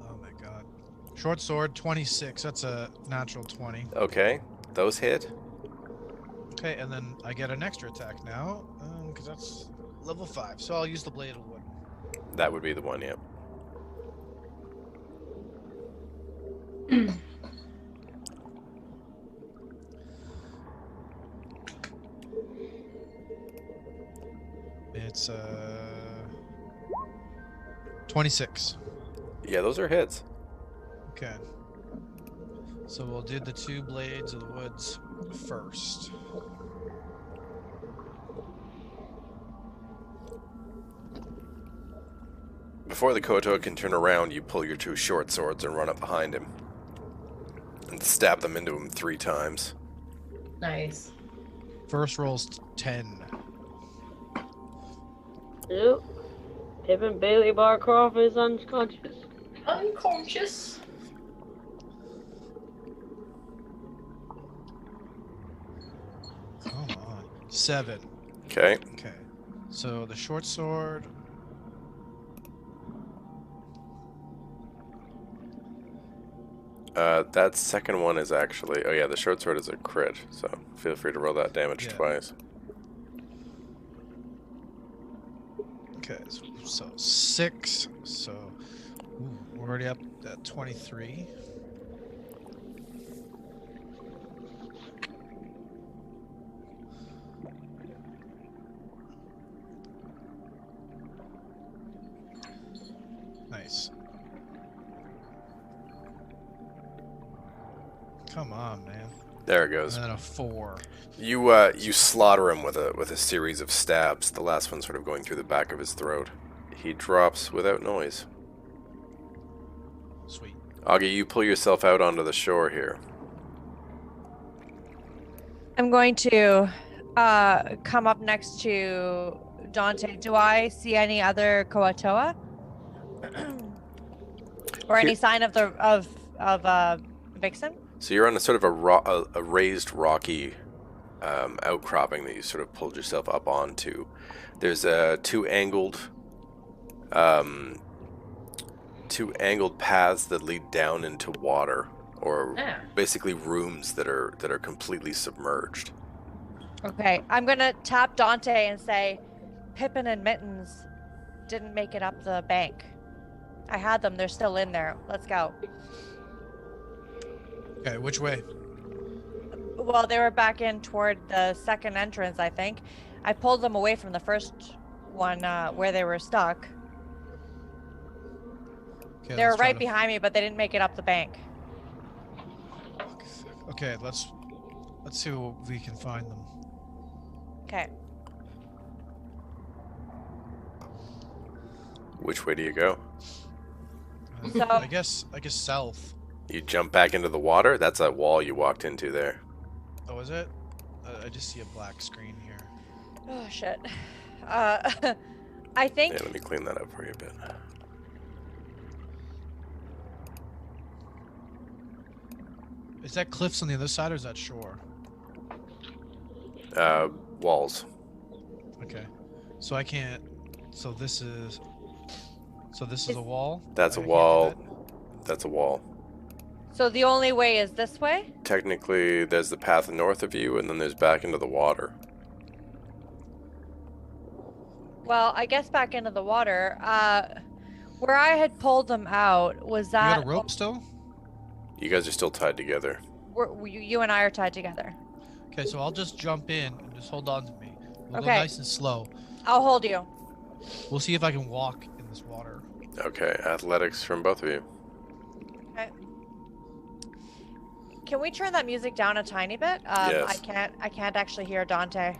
Oh my god. Short sword, 26. That's a natural 20. Okay. Those hit. Okay, and then I get an extra attack now, because that's level 5. So I'll use the Blade of Wood. That would be the one, yep. It's 26. Yeah, those are hits. Okay. So we'll do the 2 Blades of the Woods first. Before the Kuo-Toa can turn around, you pull your 2 short swords and run up behind him. And stab them into him 3 times. Nice. First roll's 10. Yep. Pippin Bailey Barcroft is unconscious. Unconscious. Come on. 7. Okay. Okay. So the short sword. That second one is actually... Oh yeah, the short sword is a crit, so feel free to roll that damage Yeah. twice. Okay, so 6. So we're already up at 23. Nice. Come on, man. There it And goes. then a 4. You slaughter him with a series of stabs, the last one sort of going through the back of his throat. He drops without noise. Sweet. Augie, you pull yourself out onto the shore here. I'm going to come up next to Dante. Do I see any other Kuo-Toa? Or any sign of the Vixen? So you're on a sort of a raised rocky outcropping that you sort of pulled yourself up onto. There's 2 angled paths that lead down into water, or Yeah. basically rooms that are completely submerged. Okay, I'm gonna tap Dante and say, Pippin and Mittens didn't make it up the bank. I had them, they're still in there. Let's go. Okay, which way? Well, they were back in toward the second entrance, I think. I pulled them away from the first one where they were stuck. Okay, They were let's try right to- behind me, but they didn't make it up the bank. Okay, let's see what we can find them. Okay. Which way do you go? So- I guess south. You jump back into the water? That's that wall you walked into there. Oh, is it? I just see a black screen here. Oh, shit. I think... Yeah, let me clean that up for you a bit. Is that cliffs on the other side or is that shore? Walls. Okay. So I can't. So this is a wall. That's a I can't do wall. that? That's a wall. So the only way is this way? Technically, there's the path north of you, and then there's back into the water. Well, I guess back into the water. Where I had pulled them out, was You that... got a rope still? You guys are still tied together. You and I are tied together. Okay, so I'll just jump in and just hold on to me. We'll go Okay. nice and slow. I'll hold you. We'll see if I can walk in this water. Okay, athletics from both of you. Okay. Can we turn that music down a tiny bit? Yes. I can't actually hear Dante.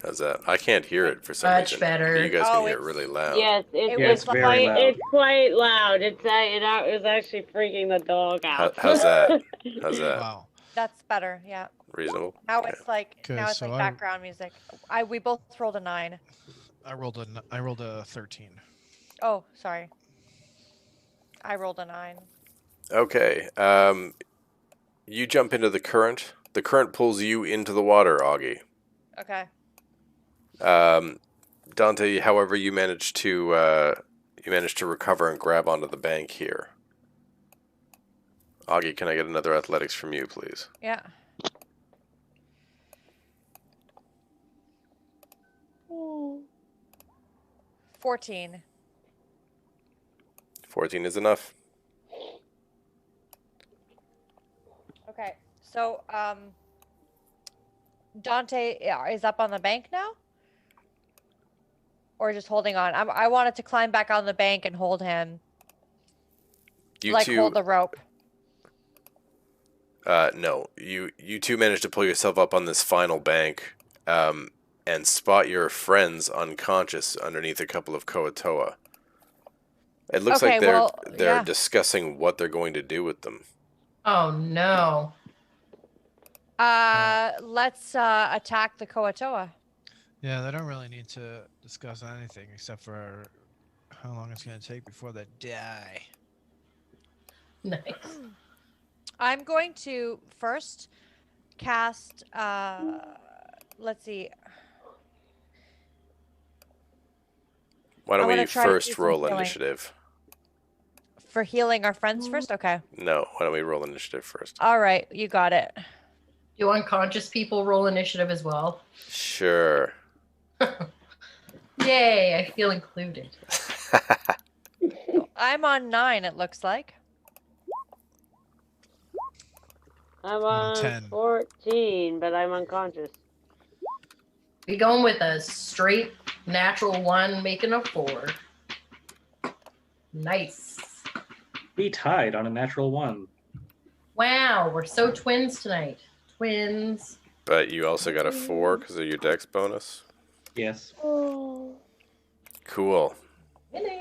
How's that? I can't hear it for some Much reason. better. You guys Oh, can hear it it's- really loud. Yes, It it's was very loud. It's quite loud. It was actually freaking the dog out. How's that? How's that? Wow. That's better, yeah. Reasonable? Now Okay. it's like Okay, now it's so like I- background music. We both rolled a 9. I rolled a 13. Oh, sorry. I rolled a 9. Okay. You jump into the current. The current pulls you into the water, Augie. Okay. Dante, however, you managed to recover and grab onto the bank here. Augie, can I get another athletics from you, please? Yeah. Oh. 14. 14 is enough. Okay. So, Dante is up on the bank now? Or just holding on? I wanted to climb back on the bank and hold him. You like two, hold the rope. no, you two managed to pull yourself up on this final bank, and spot your friends unconscious underneath a couple of Kuo-Toa. It looks Okay, like they're well, yeah. discussing what they're going to do with them. Oh no. Let's attack the Kuo-Toa. Yeah, they don't really need to discuss anything except for how long it's going to take before they die. Nice. I'm going to first cast. Let's see. Why I don't wanna we try to do first some roll healing. initiative? For healing our friends first. Okay. No, why don't we roll initiative first? All right, you got it. Do unconscious people roll initiative as well? Sure. Yay, I feel included. I'm on 9. It looks like. I'm On on 10. 14, but I'm unconscious. We going with a straight natural 1, making a 4. Nice. We tied on a natural 1. Wow, we're so twins tonight. Twins. But you also got a 4 because of your dex bonus. Yes. Oh. Cool. Winning.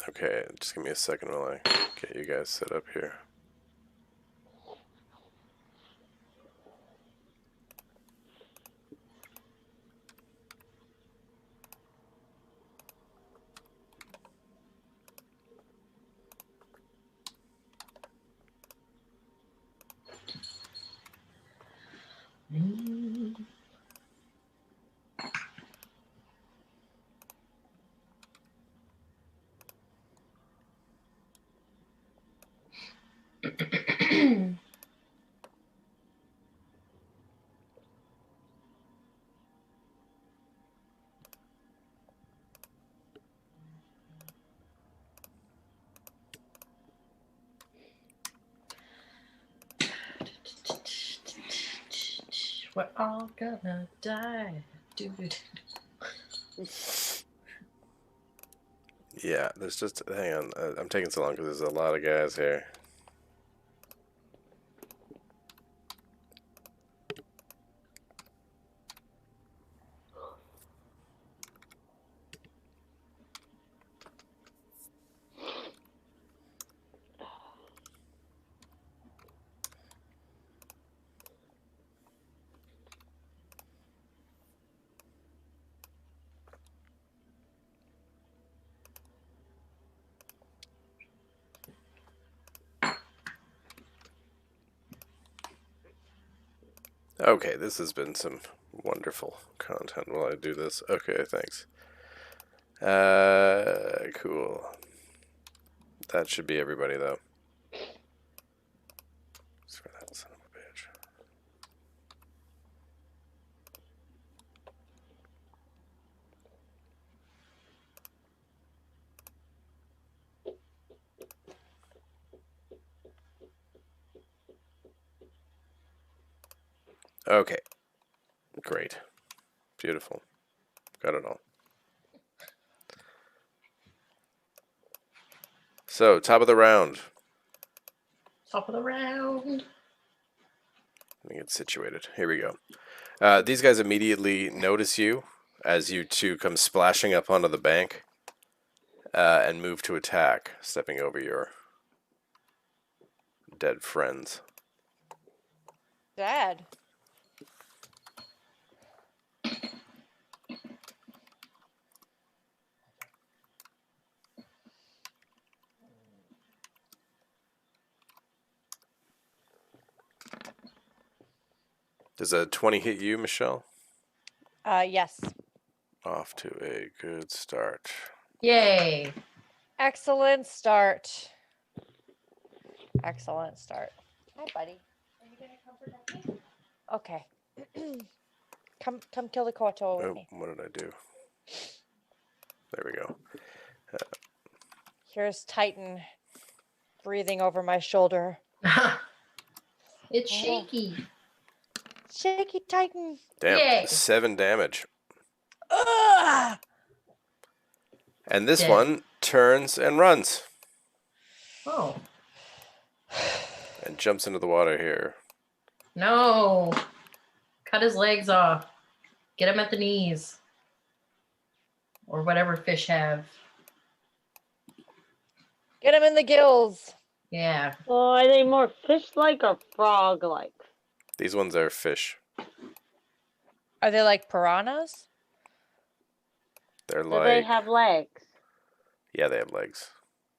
Okay, just give me a second while I get you guys set up here. We're all gonna die, dude. Yeah, there's just, hang on, I'm taking so long because there's a lot of guys here. Okay, this has been some wonderful content while I do this. Okay, thanks. Cool. That should be everybody, though. Swear that son of a bitch. Okay. Great. Beautiful. Got it all. So, top of the round. Top of the round. Let me get situated. Here we go. These guys immediately notice you as you two come splashing up onto the bank and move to attack, stepping over your dead friends. Dad. Does a 20 hit you, Michelle? Yes. Off to a good start. Yay. Excellent start. Excellent start. Hi, buddy. Are you gonna come protect me? Okay. Come kill the Kuo-Toa with Oh, me. what did I do? There we go. Here's Titan breathing over my shoulder. It's Oh. shaky. Shaky Titan. Damn, Yay. 7 damage. Ugh! And this Dead. one turns and runs Oh. and jumps into the water here. No. Cut his legs off. Get him at the knees. or whatever fish have. Get him in the gills. Yeah. Oh, are they more fish-like or frog-like? These ones are fish. Are they like piranhas? They're Do they like, have legs? yeah, they have legs.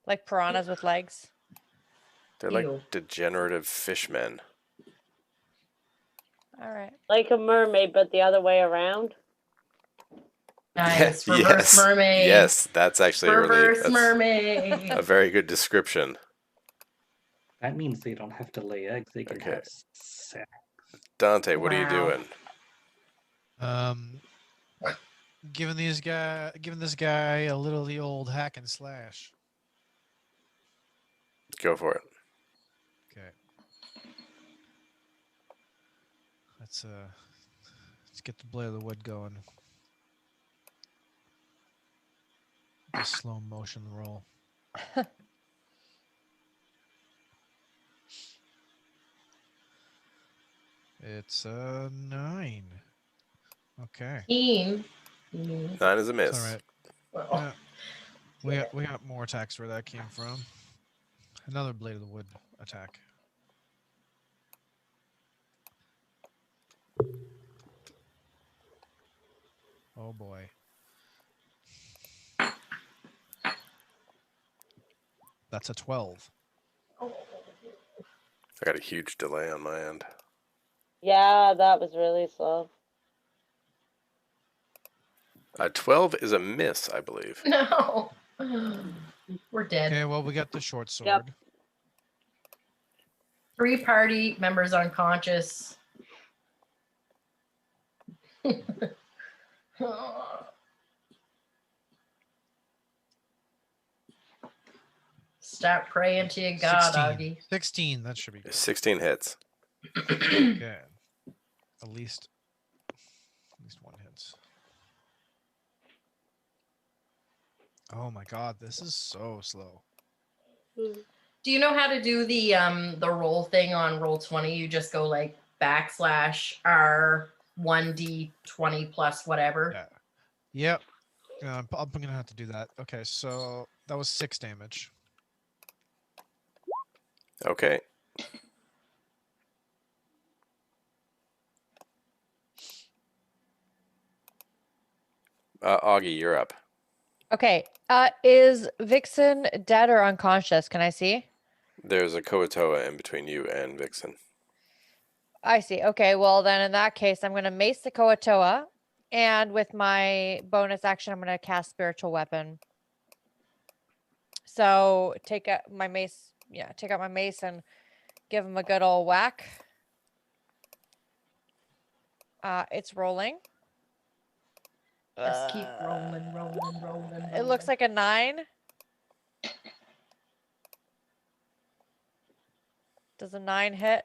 Like piranhas with legs? They're Ew. like degenerative fishmen. All right. Like a mermaid, but the other way around? Nice. Reverse Yes. mermaid. Yes, that's actually Reverse that's mermaid. a very good description. That means they don't have to lay eggs; they can Okay. have sex. Dante, what are you Wow. doing? Giving this guy a little the old hack and slash. Go for it. Okay. Let's get the blade of the wood going. A slow motion roll. It's a 9. Okay. 15. 9 is a It's miss. all right. Well, We got more attacks where that came from. Another blade of the wood attack. Oh boy. That's a 12. I got a huge delay on my end. Yeah, that was really slow. 12 is a miss, I believe. no. We're dead. Okay, well we got the short sword. 3 party members unconscious. Start praying to your God, 16. Augie. 16, that should be good. 16 hits. Okay. At least one hits. Oh my god, this is so slow. Do you know how to do the roll thing on Roll20? You just go like /R1D20 plus whatever. Yeah. Yep. I'm gonna have to do that. Okay, so that was 6 damage. Okay. Augie, you're up. Okay. Is Vixen dead or unconscious? Can I see? There's a Kuo-Toa in between you and Vixen. I see. Okay. Well, then in that case, I'm going to mace the Kuo-Toa. And with my bonus action, I'm going to cast Spiritual Weapon. So take out my mace. Yeah, take out my mace and give him a good old whack. It's rolling. Just keep rolling. It looks like a 9. Does a 9 hit?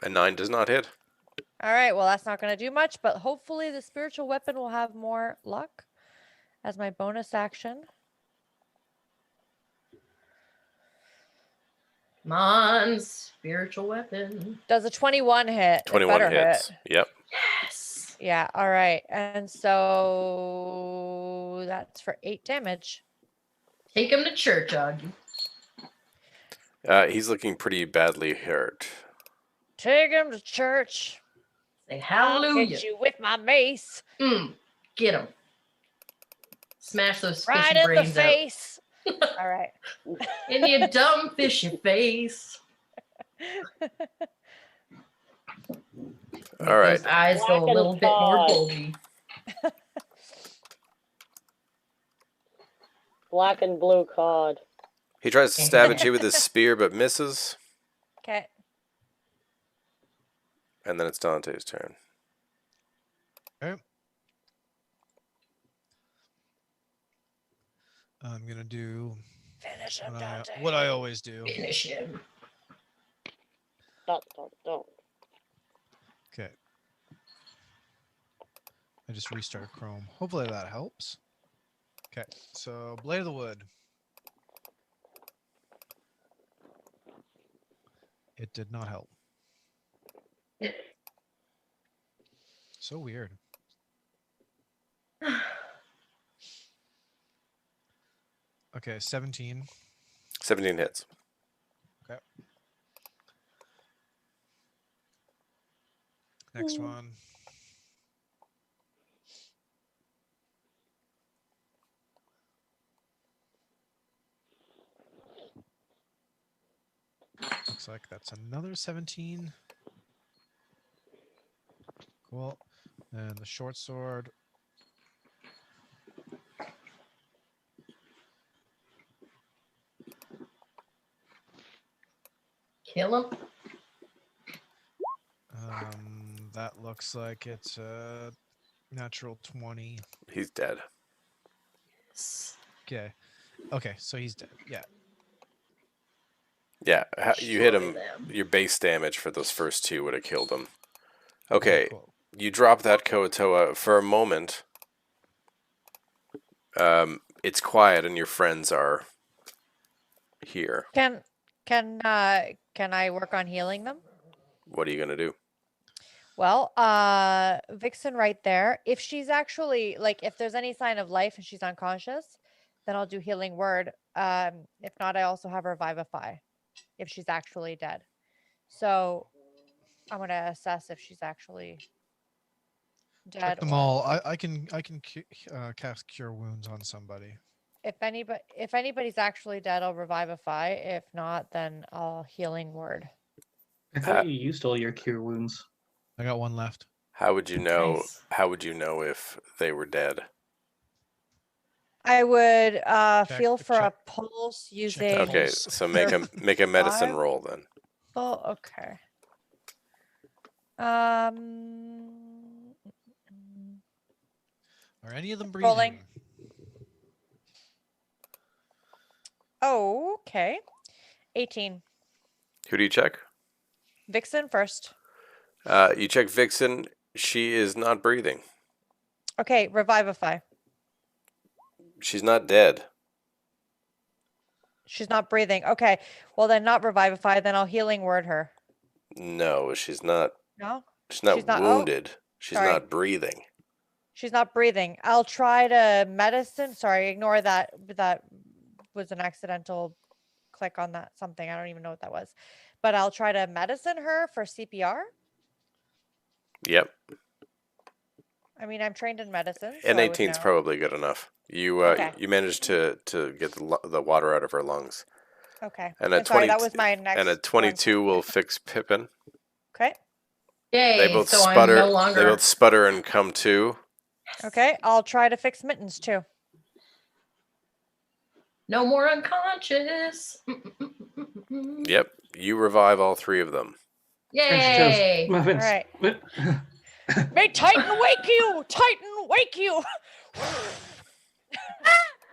A 9 does not hit. All right. Well, that's not going to do much, but hopefully the spiritual weapon will have more luck as my bonus action. Come on, spiritual weapon. Does a 21 hit? It 21 better hits. hit. Yep. Yes. Yeah. All right. And so that's for 8 damage. Take him to church, Augie. He's looking pretty badly hurt. Take him to church. Say I'll hallelujah. hit you with my mace. Get him. Smash those fishy Right in the brains out. face. All right. In your dumb fishy face. All right. Those eyes go a Black and little bit more cod. bulgy. Black and blue cod. He tries to stab at you with his spear, but misses. Okay. And then it's Dante's turn. Okay. I'm gonna do Finish him, what Dante. what I always do. Finish him. Don't. Okay. I just restart Chrome. Hopefully that helps. Okay, so Blade of the Wood. It did not help. So weird. Okay, 17. 17 hits. Next one. Looks like that's another 17. Cool. And the short sword. Kill him. That looks like it's a natural 20. He's dead. Okay. Okay, so he's dead. Yeah. Yeah, you hit him. Destroy them. Your base damage for those first two would have killed him. Okay, Okay, cool. you drop that Kuo-Toa for a moment. It's quiet and your friends are here. Can I work on healing them? What are you gonna do? Well, Vixen right there. If she's actually like, if there's any sign of life and she's unconscious, then I'll do healing word. If not, I also have revivify if she's actually dead. So I'm gonna assess if she's actually dead. Check them or all. I can cast cure wounds on somebody. If anybody's actually dead, I'll revivify. If not, then I'll healing word. I thought you used all your cure wounds. I got one left. How would you know? Nice. How would you know if they were dead? I would feel for check- a pulse check using. Okay, Pulse. so make a medicine Five? roll then. Oh, okay. Are any of them breathing? Rolling. Oh, okay. 18. Who do you check? Vixen first. You check Vixen. She is not breathing. Okay, revivify. She's not dead. She's not breathing. Okay, well then not revivify. Then I'll healing word her. No, she's not. No, She's not She's not- oh, wounded. She's sorry. not breathing. she's not breathing. I'll try to medicine. Sorry, ignore that. That was an accidental click on that something. I don't even know what that was. But I'll try to medicine her for CPR. Yep. I mean, I'm trained in medicine. So An I would 18's know. probably good enough. You Okay. you managed to get the water out of her lungs. Okay. And a Sorry, 20 that was my next. And a one. 22 will fix Pippin. Okay. Yay! They both so sputter. I'm no longer. They both sputter and come to. Okay. I'll try to fix Mittens too. No more unconscious. Yep. You revive all three of them. Yay! Muffins. Alright. What? Make Titan wake you! Titan wake you!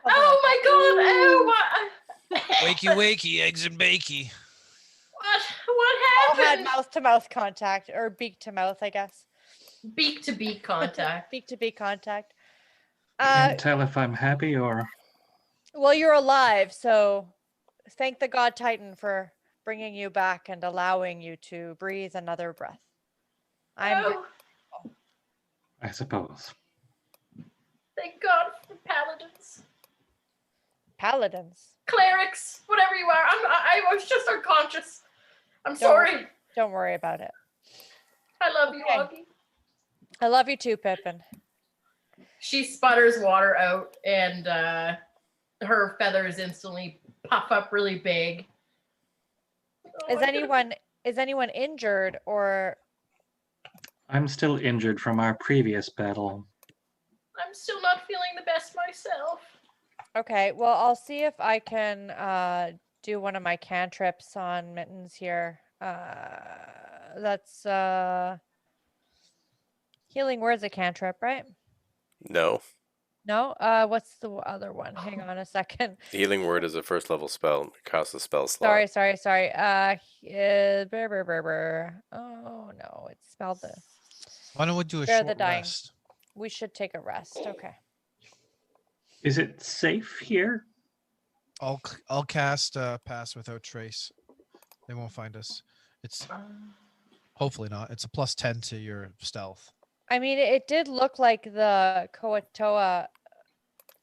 Oh my god! Oh, what? Wakey, wakey, eggs and bakey. What All had happened? mouth to mouth contact or beak to mouth, I guess. Beak to beak contact. Beak to beak contact. Can't tell if I'm happy or. Well, you're alive, so thank the god Titan for bringing you back and allowing you to breathe another breath. I'm Oh, I suppose. thank God for paladins, paladins. clerics, whatever you are. I was just unconscious. I'm Don't sorry. Don't worry about it. I love you, Okay. Augie. I love you too, Pippin. She sputters water out, and her feathers instantly puff up really big. Oh, Is anyone injured or I'm still injured from our previous battle. I'm still not feeling the best myself. okay? Well, I'll see if I can do one of my cantrips on Mittens here. That's healing word's a cantrip, right? No. No. What's the other one? Hang on a second. Healing word is a first level spell. It costs a spell slot. Sorry. Oh no, it spelled the. Why don't we do a Spare the short dying. rest? We should take a rest. Okay. Is it safe here? I'll cast pass without trace. They won't find us. It's hopefully not. It's a +10 to your stealth. I mean, it did look like the Kuo-Toa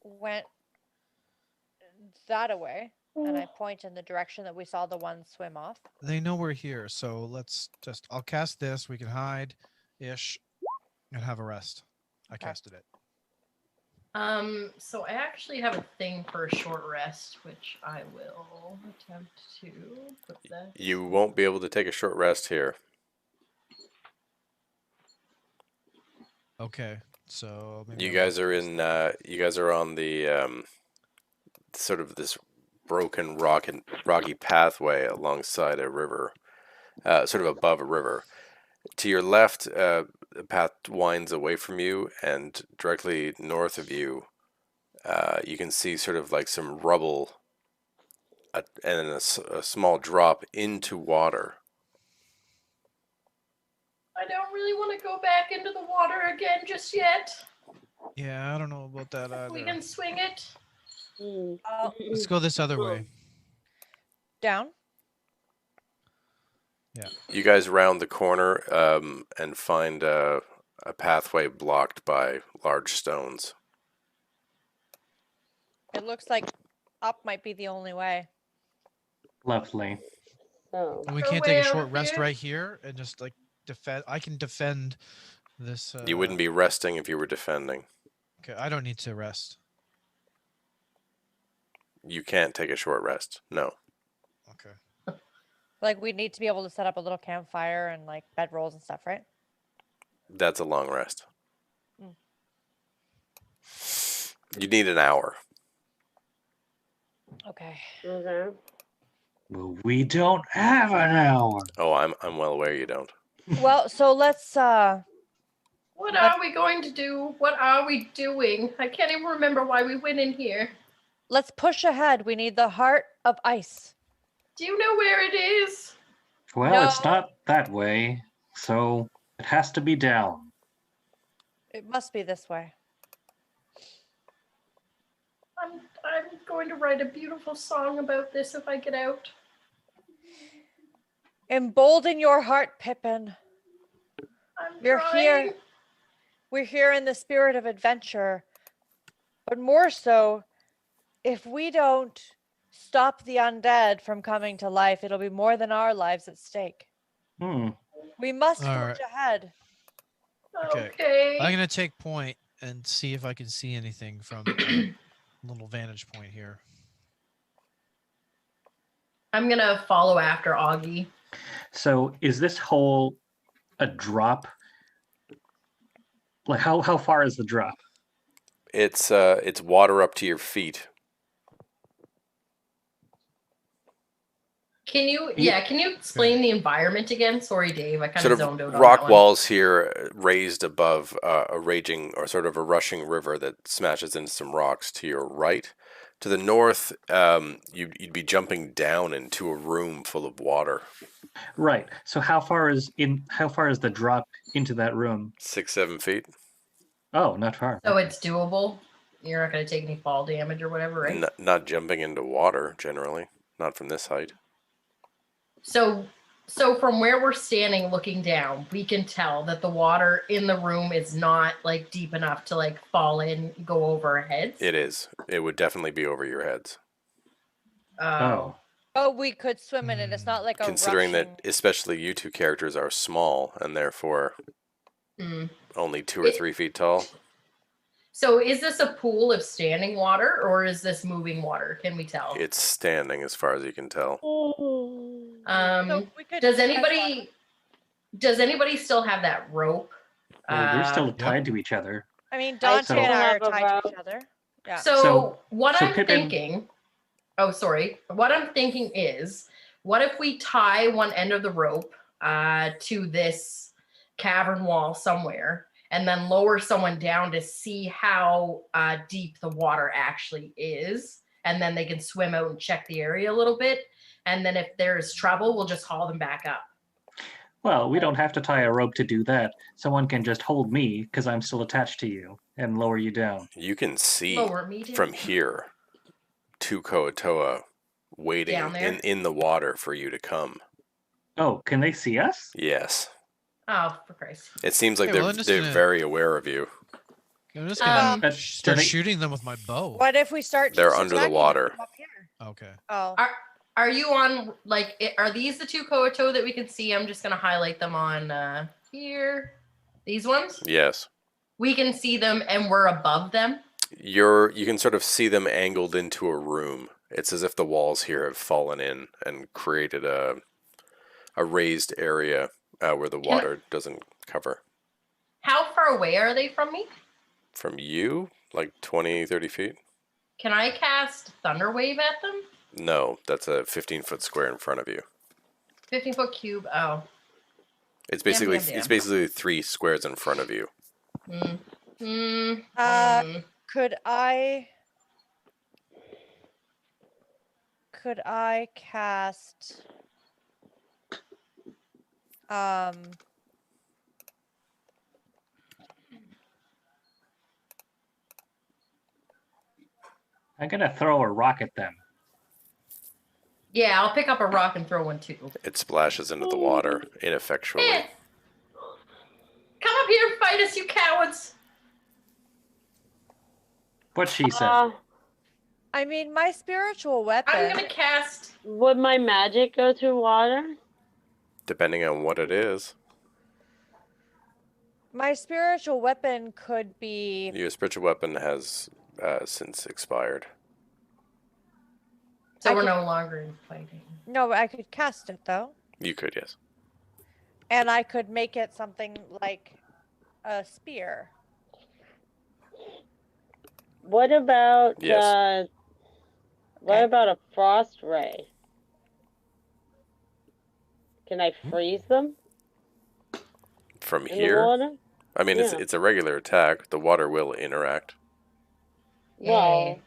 went that away, and I point in the direction that we saw the one swim off. They know we're here, so let's just. I'll cast this. We can hide, ish, and have a rest. I Okay. casted it. So I actually have a thing for a short rest, which I will attempt to put that. You won't be able to take a short rest here. Okay, so maybe You I'll guys not are cast in. that. You guys are on the sort of this broken rocky pathway alongside a river, sort of above a river. To your left, the path winds away from you, and directly north of you, you can see sort of like some rubble and a small drop into water. I don't really want to go back into the water again just yet. Yeah, I don't know about that We either. can swing it. Let's go this other way. Down. You guys round the corner and find a pathway blocked by large stones. It looks like up might be the only way. Lovely. So, And we Go can't way take a out short rest here. right here and just like defend. I can defend this. You wouldn't be resting if you were defending. Okay, I don't need to rest. You can't take a short rest. No. Okay. Like we need to be able to set up a little campfire and like bedrolls and stuff, right? That's a long rest. Mm. You need an hour. Okay. okay. Well, we don't have an hour. Oh, I'm well aware you don't. Well, so let's What are we going to do? What are we doing? I can't even remember why we went in here. let's push ahead. We need the heart of ice. Do you know where it is? Well, it's No. not that way, so it has to be down. It must be this way. I'm going to write a beautiful song about this if I get out. Embolden your heart, Pippin. I'm You're trying. here. We're here in the spirit of adventure. But more so, if we don't stop the undead from coming to life, it'll be more than our lives at stake. Hmm. We must push Alright. ahead. Okay. Okay. I'm gonna take point and see if I can see anything from a little vantage point here. I'm gonna follow after Augie. So is this hole a drop? Like how far is the drop? It's water up to your feet. Can you explain the environment again? Sorry, Dave. I kind Sort of zoned out of on rock that one. walls here raised above a raging or sort of a rushing river that smashes into some rocks to your right. To the north, you'd be jumping down into a room full of water. Right. So how far is the drop into that room? 6-7 feet. Oh, not far. So it's doable. You're not gonna take any fall damage or whatever, right? Not jumping into water generally. Not from this height. So from where we're standing looking down, we can tell that the water in the room is not like deep enough to like fall in, go over our heads. It is. It would definitely be over your heads. Oh. Oh, we could swim in it. It's not like a Considering rushing... that especially you two characters are small and therefore Mm. only 2 or 3 feet tall. So is this a pool of standing water or is this moving water? Can we tell? It's standing as far as you can tell. So we could Does test anybody still have that rope? Well, we're still Yep. tied to each other. I mean, Dante so- and I are Have a tied to rope. each other. Yeah. So what so I'm Pippin- thinking, oh, sorry. What I'm thinking is, what if we tie one end of the rope to this cavern wall somewhere and then lower someone down to see how deep the water actually is. And then they can swim out and check the area a little bit. And then if there's trouble, we'll just haul them back up. Well, we don't have to tie a rope to do that. Someone can just hold me because I'm still attached to you and lower you down. You can see Lower me down. from here to Kuo-Toa waiting Down there? in the water for you to come. Oh, can they see us? Yes. Oh, for Christ's sake. It seems like Hey, well, I'm just they're gonna- very aware of you. I'm just gonna But start do they- shooting them with my bow. What if we start They're just under the attacking them water. from up here? Okay. Oh, Are you on, like, are these the two Kuo-Toa that we can see? I'm just going to highlight them on here. These ones? Yes. We can see them and we're above them. You can sort of see them angled into a room. It's as if the walls here have fallen in and created a raised area where the water doesn't cover. How far away are they from me? From you, like 20, 30 feet? Can I cast Thunder Wave at them? No, that's a 15-foot square in front of you. 15-foot cube. Oh. It's Damn, basically damn, damn. it's basically 3 squares in front of you. could I cast I'm gonna throw a rock at them. Yeah, I'll pick up a rock and throw one too. It splashes into the water ineffectually. Eh. Come up here and fight us, you cowards! What she said. I mean, my spiritual weapon. I'm gonna cast. Would my magic go through water? Depending on what it is. My spiritual weapon could be. Your spiritual weapon has since expired. So I we're could- no longer in fighting. No, I could cast it though, You could, yes. and I could make it something like a spear. What about Yes. what about a frost ray? Can I freeze them From in here? the water? I mean, Yeah. it's a regular attack. The water will interact. Well,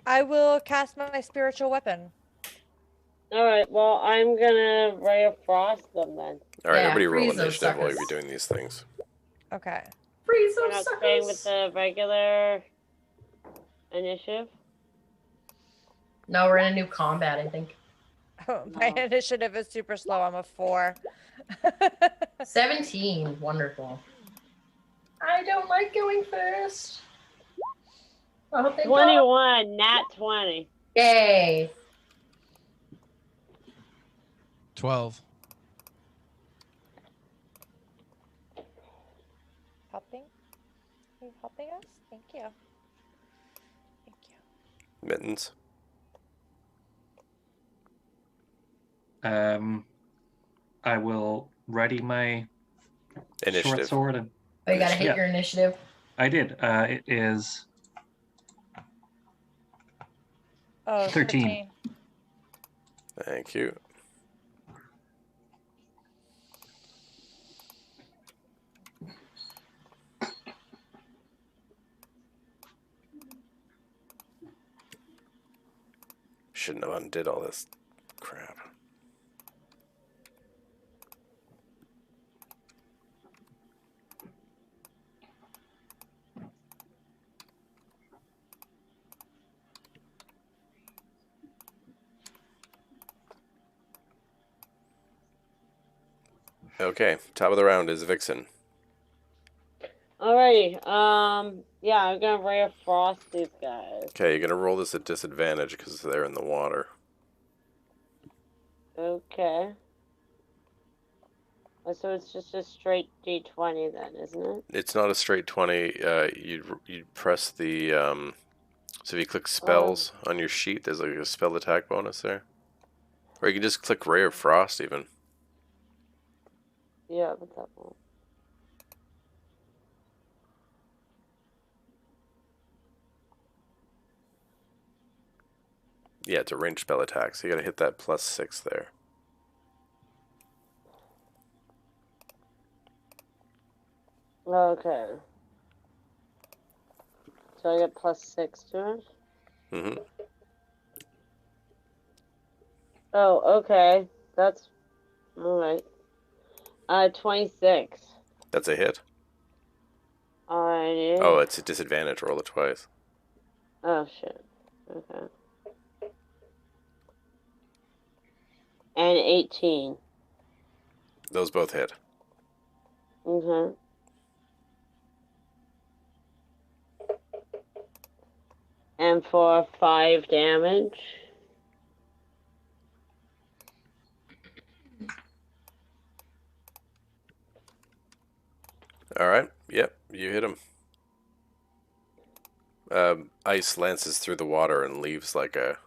I will cast my spiritual weapon. all right. Well, I'm gonna ray of frost them then. All right, Yeah, everybody roll freeze those initiative while suckers. you're doing these things. Okay. Freeze We're those not staying with suckers! the regular initiative. No, we're in a new combat, I think. My No. initiative is super slow. I'm a 4. 17. Wonderful. I don't like going first. Oh, thank God. 21, nat 20. Yay. 12. Helping? Are you helping us? Thank you. Thank you. Mittens. I will ready my short Initiative. sword and Oh, you gotta hit Yeah. your initiative. I did. It is Oh, 13. Thank you. Shouldn't have undid all this crap. Okay, top of the round is Vixen. Alrighty. Yeah, I'm gonna ray of frost these guys. Okay, you're gonna roll this at disadvantage because they're in the water. Okay. So it's just a straight D20 then, isn't it? It's not a straight 20. You'd press the so if you click spells on your sheet, there's like a spell attack bonus there, or you can just click Ray of Frost even. Yeah, but that won't. Yeah, it's a ranged spell attack, so you gotta hit that +6 there. Okay. So I get +6 to it? Mm-hmm. Oh, okay. That's alright. 26. That's a hit. Alrighty. Oh, it's a disadvantage. Roll it twice. Oh shit. Okay. And 18. Those both hit. Okay. And for 5 damage. All right. Yep, you hit him. Ice lances through the water and leaves like a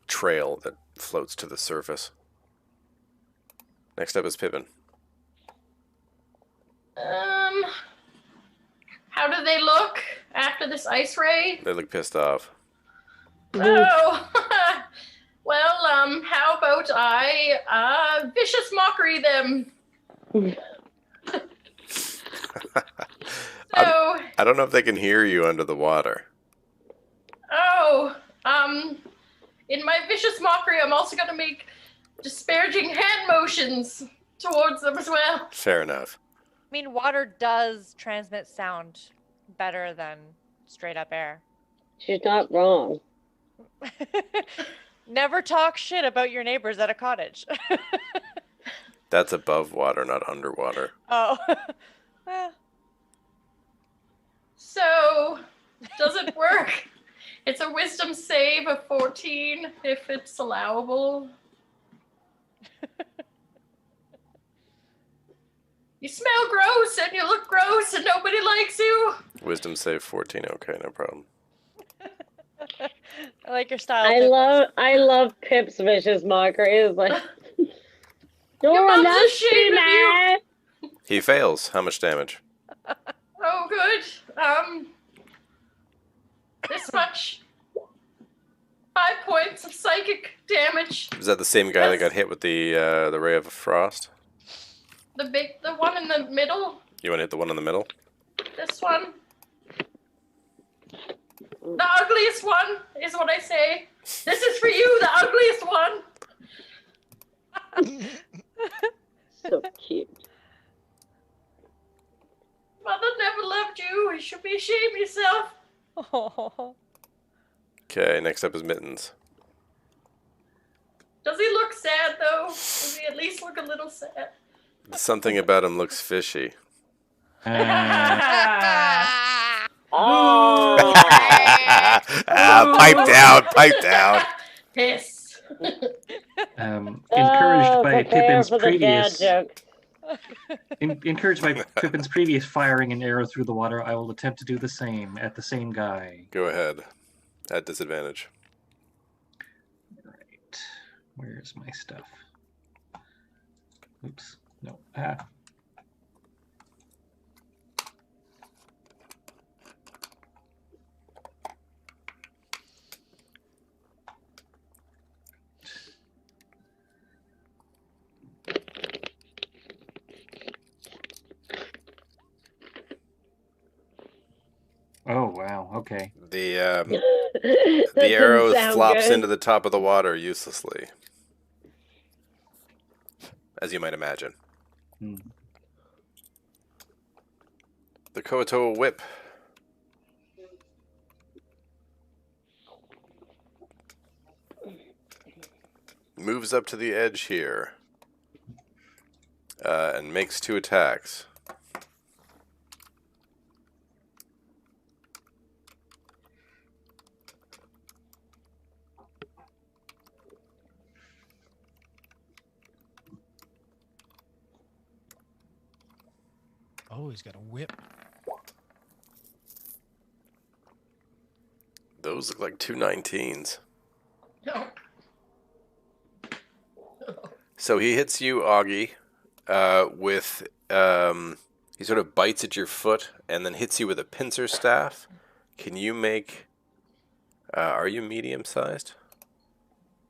trail that floats to the surface. Next up is Pippin. How do they look after this ice ray? They look pissed off. Oh, well, how about I vicious mockery them? So, I don't know if they can hear you under the water. in my vicious mockery, I'm also gonna make disparaging hand motions towards them as well. Fair enough. I mean, water does transmit sound better than straight up air. She's not wrong. Never talk shit about your neighbors at a cottage. That's above water, not underwater. Oh. Well, So, does it work? It's a wisdom save of 14 if it's allowable. You smell gross and you look gross and nobody likes you. Wisdom save 14. Okay, no problem. I like your style. I love Pip's vicious mockery. It's like, Your you're mom's ashamed of you. nasty. He fails. How much damage? Oh, good. This much. 5 points of psychic damage. Is that the same guy that got hit with the ray of frost? The one in the middle. You want to hit the one in the middle? This one. The ugliest one is what I say. This is for you, the ugliest one. So cute. Mother never loved you. You should be ashamed of yourself. Oh. Okay, next up is Mittens. Does he look sad, though? Does he at least look a little sad? Something about him looks fishy. Oh. Pipe down, pipe down. Piss. Encouraged by prepare Pippin's for the dad previous joke. encouraged by Pippin's previous firing an arrow through the water, I will attempt to do the same at the same guy. Go ahead. At disadvantage. Right. Where's my stuff? Oops. No. Oh, wow. Okay. The That the arrow didn't sound flops good. into the top of the water uselessly, as you might imagine. Hmm. The Kuo-Toa whip. Moves up to the edge here and makes 2 attacks. Oh, he's got a whip. Those look like 2 19s. No. So he hits you, Augie, with he sort of bites at your foot and then hits you with a pincer staff. Can you make? Are you medium sized?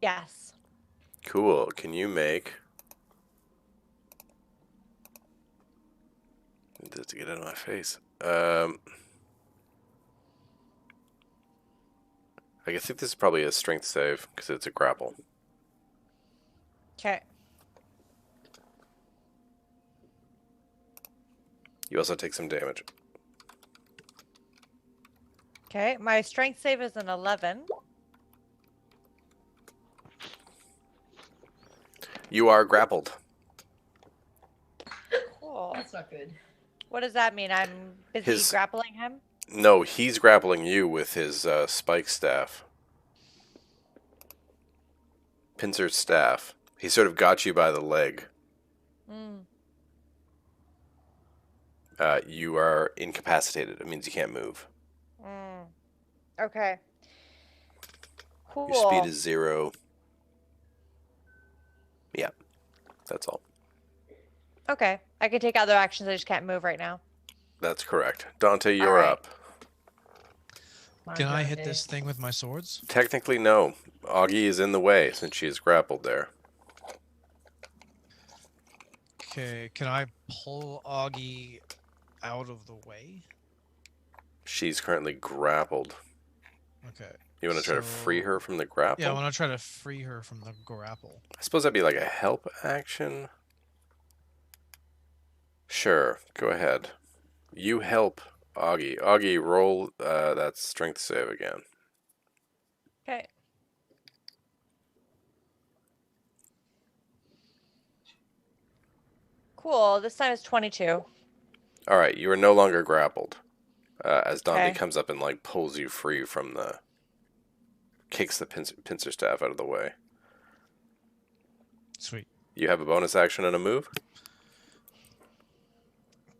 Yes. Cool. Can you make? Just to get out of my face. I think this is probably a strength save because it's a grapple. Okay. You also take some damage. Okay. My strength save is an 11. You are grappled. Cool. That's not good. What does that mean? I'm busy His- grappling him? No, he's grappling you with his spike staff. Pincer staff. He sort of got you by the leg. Mm. You are incapacitated. It means you can't move. Okay. Cool. Your speed is 0. Yeah, that's all. Okay. I can take other actions. I just can't move right now. That's correct. Dante, you're Alright. up. Can I hit this thing with my swords? Technically, no. Augie is in the way since she is grappled there. Okay, can I pull Augie out of the way? She's currently grappled. Okay. You want to try to free her from the grapple? Yeah, I want to try to free her from the grapple. I suppose that'd be like a help action. Sure, go ahead. You help Augie. Augie, roll that strength save again. Okay. Cool. This time it's 22. All right, you are no longer grappled. As Dante Okay. comes up and like pulls you free from the, kicks the pincer staff out of the way. Sweet. You have a bonus action and a move.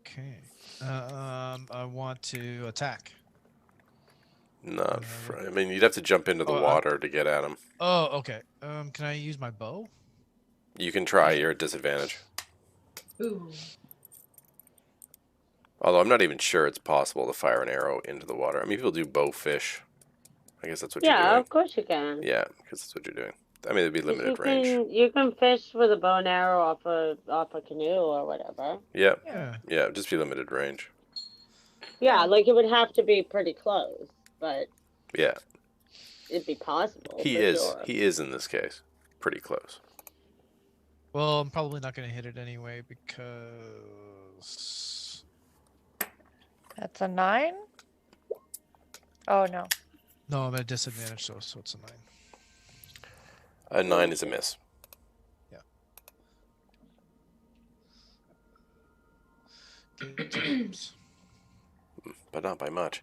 Okay. I want to attack. Not. I mean, you'd have to jump into the water to get at him. Oh, okay. Can I use my bow? You can try. You're at disadvantage. Ooh. Although I'm not even sure it's possible to fire an arrow into the water. I mean, people do bow fish. I guess that's what you're Yeah, doing. of course you can. Yeah, because that's what you're doing. I mean, it'd be 'Cause limited range. You can fish with a bow and arrow off a canoe or whatever. Yeah, Yeah. yeah, just be limited range. Yeah, like it would have to be pretty close, but Yeah, it'd be possible. he for is. Sure. He is in this case pretty close. Well, I'm probably not going to hit it anyway because... That's a 9? Oh, no. No, I'm at a disadvantage, so it's a 9. A 9 is a miss. Good times. But not by much.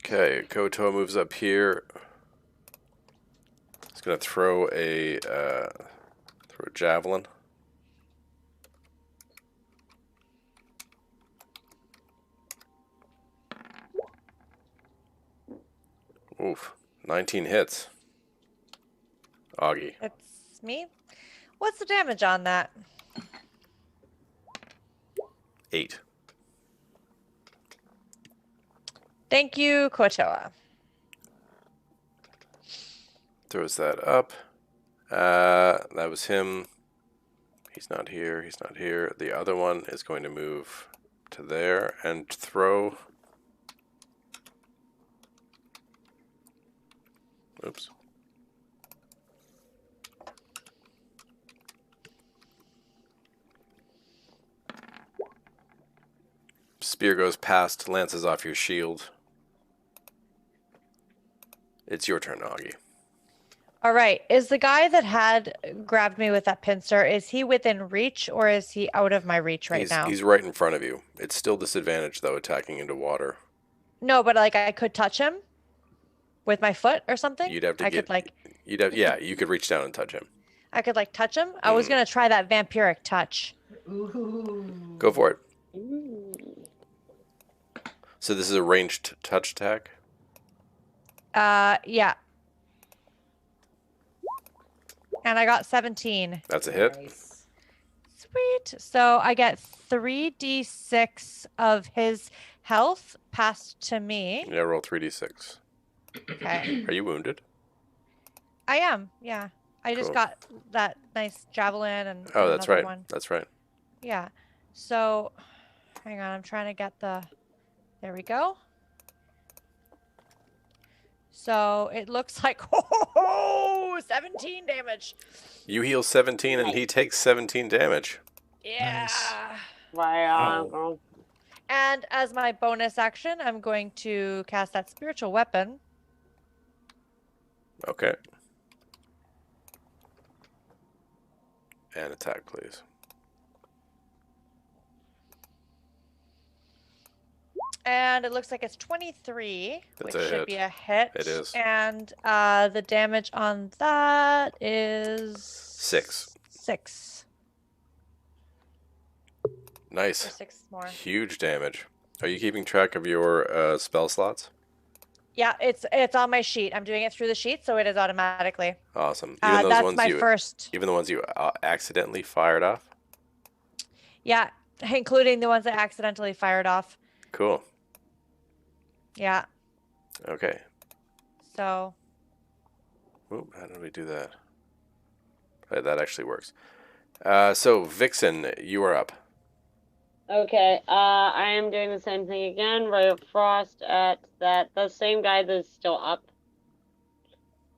Okay, Kuo-Toa moves up here. He's gonna throw a javelin. Oof, 19 hits. Augie. It's me. What's the damage on that? 8. Thank you, Kuo-Toa. Throws that up. That was him. He's not here. He's not here. The other one is going to move to there and throw. Oops. Spear goes past, lances off your shield. It's your turn, Augie. All right. Is the guy that had grabbed me with that pincer, is he within reach or is he out of my reach right now? He's right in front of you. It's still disadvantage, though, attacking into water. No, but like I could touch him with my foot or something? You'd have to could like yeah, you could reach down and touch him. I could like touch him. I was going to try that vampiric touch. Ooh. Go for it. Ooh. So this is a ranged touch attack? Yeah. And I got 17. That's a hit. Nice. Sweet. So I get 3d6 of his health passed to me. Yeah, roll 3d6. Okay. Are you wounded? I am. Yeah. I just Cool. got that nice javelin and Oh, that's another right. one. That's right. Yeah. So hang on. I'm trying to get the. There we go. So it looks like 17 damage. You heal 17 and he takes 17 damage. Yeah. Wow. And as my bonus action, I'm going to cast that spiritual weapon. Okay. And attack, please. And it looks like it's 23, That's which a should hit. be a hit. It is. And the damage on that is 6. 6. Nice. 6 more. Huge damage. Are you keeping track of your spell slots? Yeah, it's on my sheet. I'm doing it through the sheet, so it is automatically. Awesome. Even those That's ones my first. even the ones you accidentally fired off? Yeah, including the ones I accidentally fired off. Cool. Yeah. Okay. So. Oop, how did we do that? That actually works. So, Vixen, you are up. Okay, I am doing the same thing again. Ray of Frost at the same guy that's still up.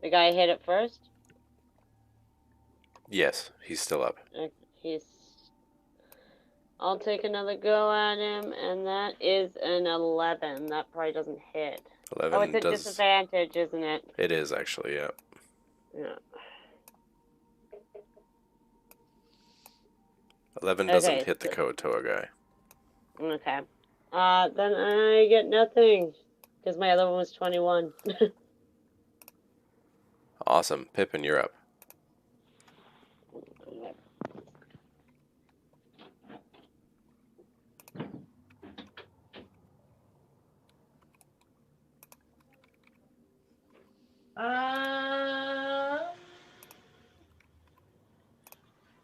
The guy hit it first. Yes, he's still up. I'll take another go at him, and that is an 11. That probably doesn't hit. 11 Oh, it's a does. disadvantage, isn't it? It is actually, yeah. Yeah. 11 doesn't Okay, hit the Kuo-Toa guy. Okay. Then I get nothing, because my other one was 21. Awesome. Pippin, you're up.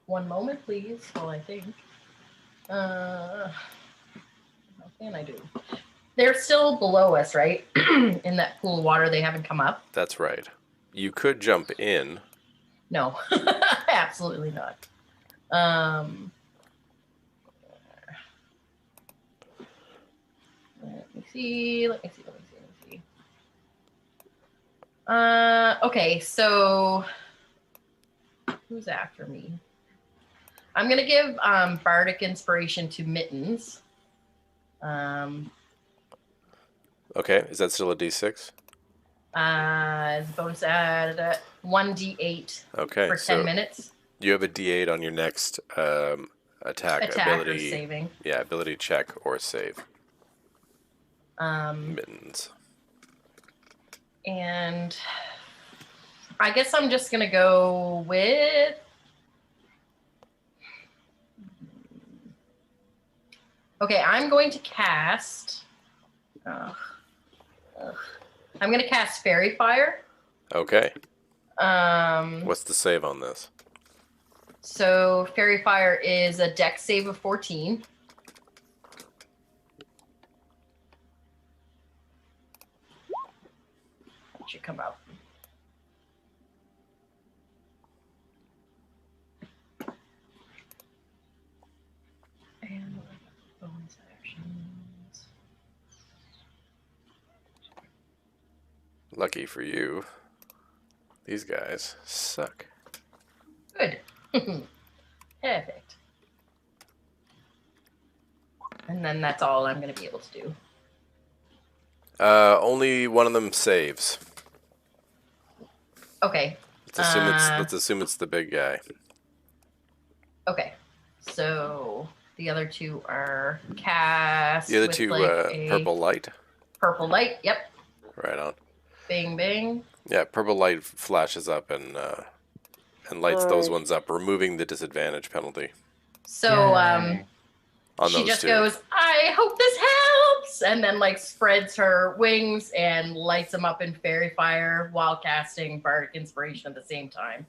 One moment, please, while I think. What can I do? They're still below us, right? In that pool of water, they haven't come up. That's right. You could jump in. No, absolutely not. Let me see. Okay, so who's after me? I'm gonna give bardic inspiration to Mittens. Okay, is that still a D6? Bonus at 1d8 Okay, for 10 so minutes. you have a D8 on your next attack Or ability. saving. Yeah, ability check or save. Um, Mittens. And I guess I'm just gonna go with. Okay, I'm going to cast. I'm going to cast Fairy Fire. Okay. Um, What's the save on this? So Fairy Fire is a dex save of 14. It should come out. And bonus actions. Lucky for you, these guys suck. Good. Perfect. And then that's all I'm going to be able to do. Only one of them saves. Okay. Let's assume it's the big guy. Okay. So the other two are cast. The other with two, like a purple light. Purple light. Yep. Right on. Bing, bing. Yeah, purple light flashes up and lights those ones up, removing the disadvantage penalty So Yay. on she those just two. goes, I hope this helps, and then like spreads her wings and lights them up in fairy fire while casting bardic inspiration at the same time.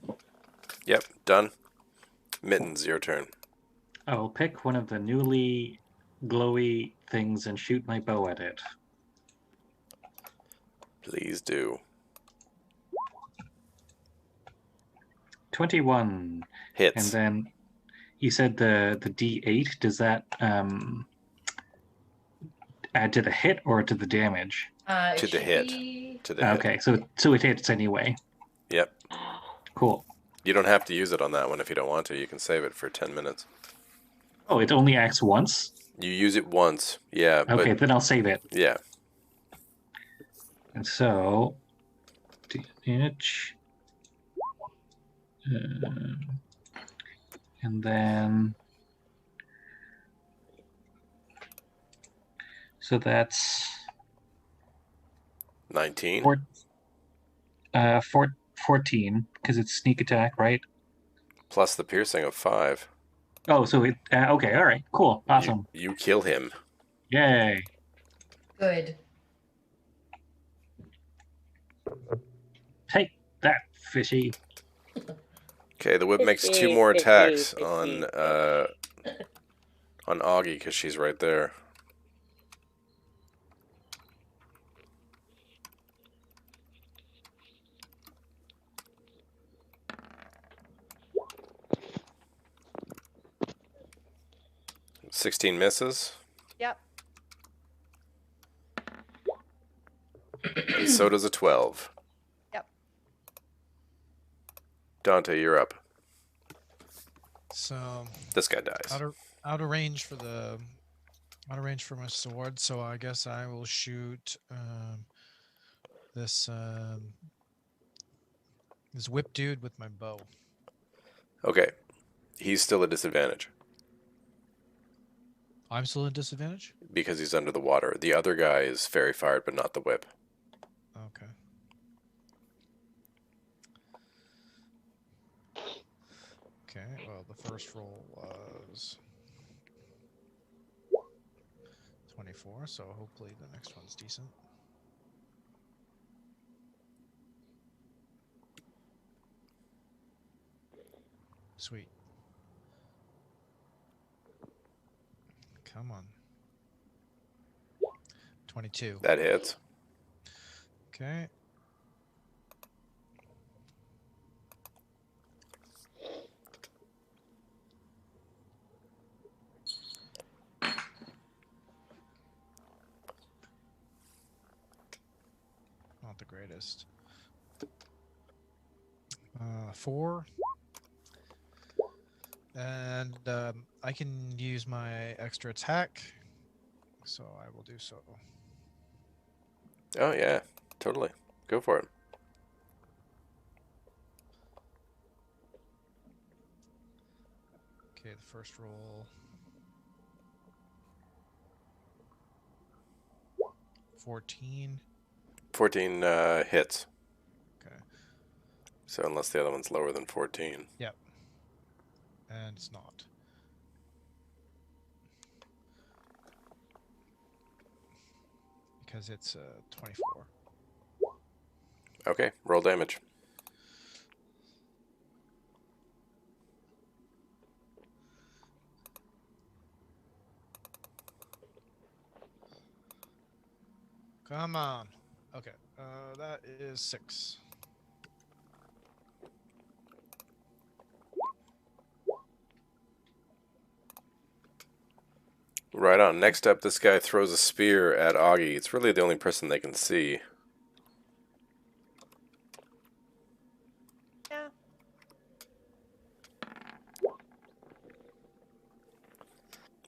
Yep, done. Mittens, your turn. I'll pick one of the newly glowy things and shoot my bow at it. Please do. 21. Hits. And then you said the D8, does that add to the hit or to the damage? To the hit. To the hit. Okay, so it hits anyway. Yep. Cool. You don't have to use it on that one if you don't want to. You can save it for 10 minutes. Oh, it only acts once? You use it once. Yeah. Okay, But, then I'll save it. yeah. And so, damage. And then, so that's 19. 14, because it's sneak attack, right? Plus the piercing of 5. Oh, so it. Okay, all right, cool, awesome. You kill him. Yay. Good. Take that, fishy. Okay, the whip makes 2 Fishy, more fishy, attacks fishy, on Augie because she's right there. $16 misses, Yep. and so does a 12. Yep. Dante, you're up. So This guy dies. out of range for my sword. So I guess I will shoot this whip dude with my bow. Okay, he's still at disadvantage I'm still at disadvantage. because he's under the water. The other guy is fairy fired, but not the whip. Okay. Okay. Well, the first roll was 24, so hopefully the next one's decent. Sweet. Come on. 22. That hits. Okay. Not the greatest. 4. And I can use my extra attack, so I will do so. Oh, yeah, totally. Go for it. Okay, the first roll. 14. 14 hits. Okay. So unless the other one's lower than 14. Yep. And it's not. Because it's 24. Okay, roll damage. Come on. Okay, that is 6. Right on. Next up, this guy throws a spear at Augie. It's really the only person they can see. Yeah.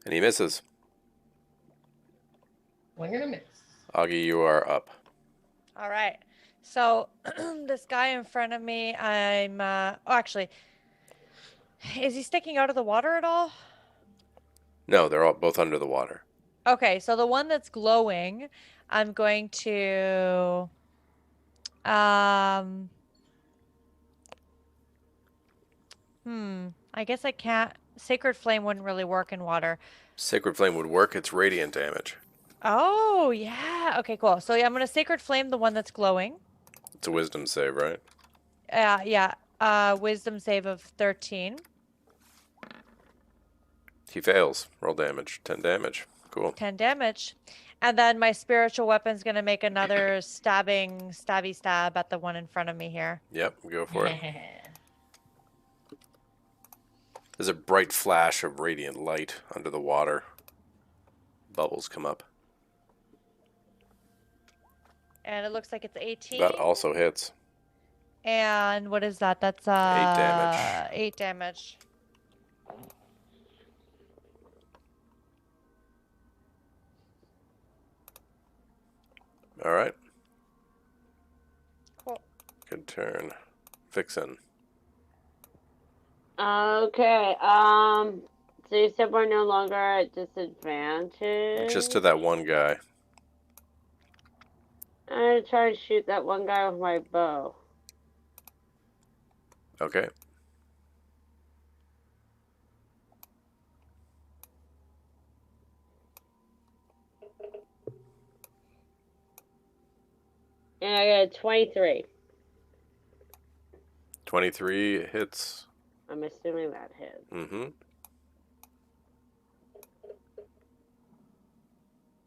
And he misses. Swing and a miss. Augie, you are up. All right. So this guy in front of me, I'm. Oh, actually, is he sticking out of the water at all? No, they're all both under the water. Okay, so the one that's glowing, I'm going to. I guess I can't. Sacred Flame wouldn't really work in water. Sacred Flame would work. It's radiant damage. Oh, yeah. Okay, cool. So yeah, I'm going to Sacred Flame the one that's glowing. It's a wisdom save, right? Yeah. Wisdom save of 13. He fails. Roll damage. 10 damage. Cool. 10 damage. And then my spiritual weapon's going to make another stabby stab at the one in front of me here. Yep, go for it. There's a bright flash of radiant light under the water. Bubbles come up. And it looks like it's 18. That also hits. And what is that? That's 8 damage. 8 damage. All right. Cool. Good turn. Vixen. Okay. So you said we're no longer at disadvantage. Just to that one guy. I'm gonna try and shoot that one guy with my bow. Okay. And I got a 23. 23 hits. I'm assuming that hits. Mm-hmm.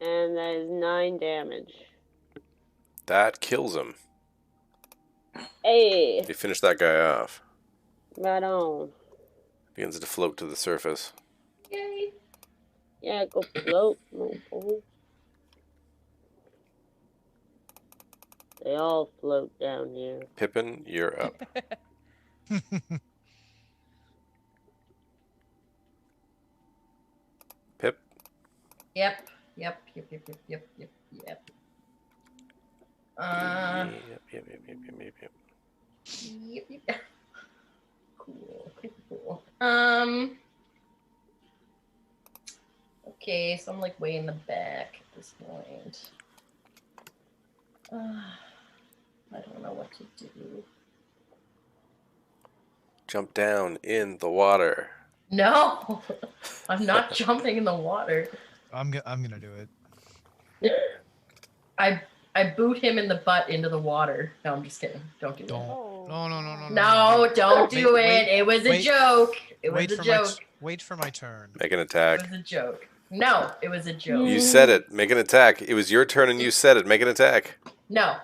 And that is 9 damage. That kills him. Hey, You finish that guy off. right on. Begins to float to the surface. Yay. Yeah, go float, little fool. They all float down here. Pippin, you're up. Pip. Yep. Yep. Yep. Yep. Cool. Okay, so I'm like way in the back at this point. I don't know what to do. Jump down in the water. No, I'm not jumping in the water. I'm gonna do it. I boot him in the butt into the water. No, I'm just kidding. Don't do that. Don't. No. No, don't do Wait, it. It was a wait. joke. It was Wait a for joke. wait for my turn. Make an It attack. was a joke. No, it was a joke. You said it. Make an attack. It was your turn and you said it. Make an attack. No.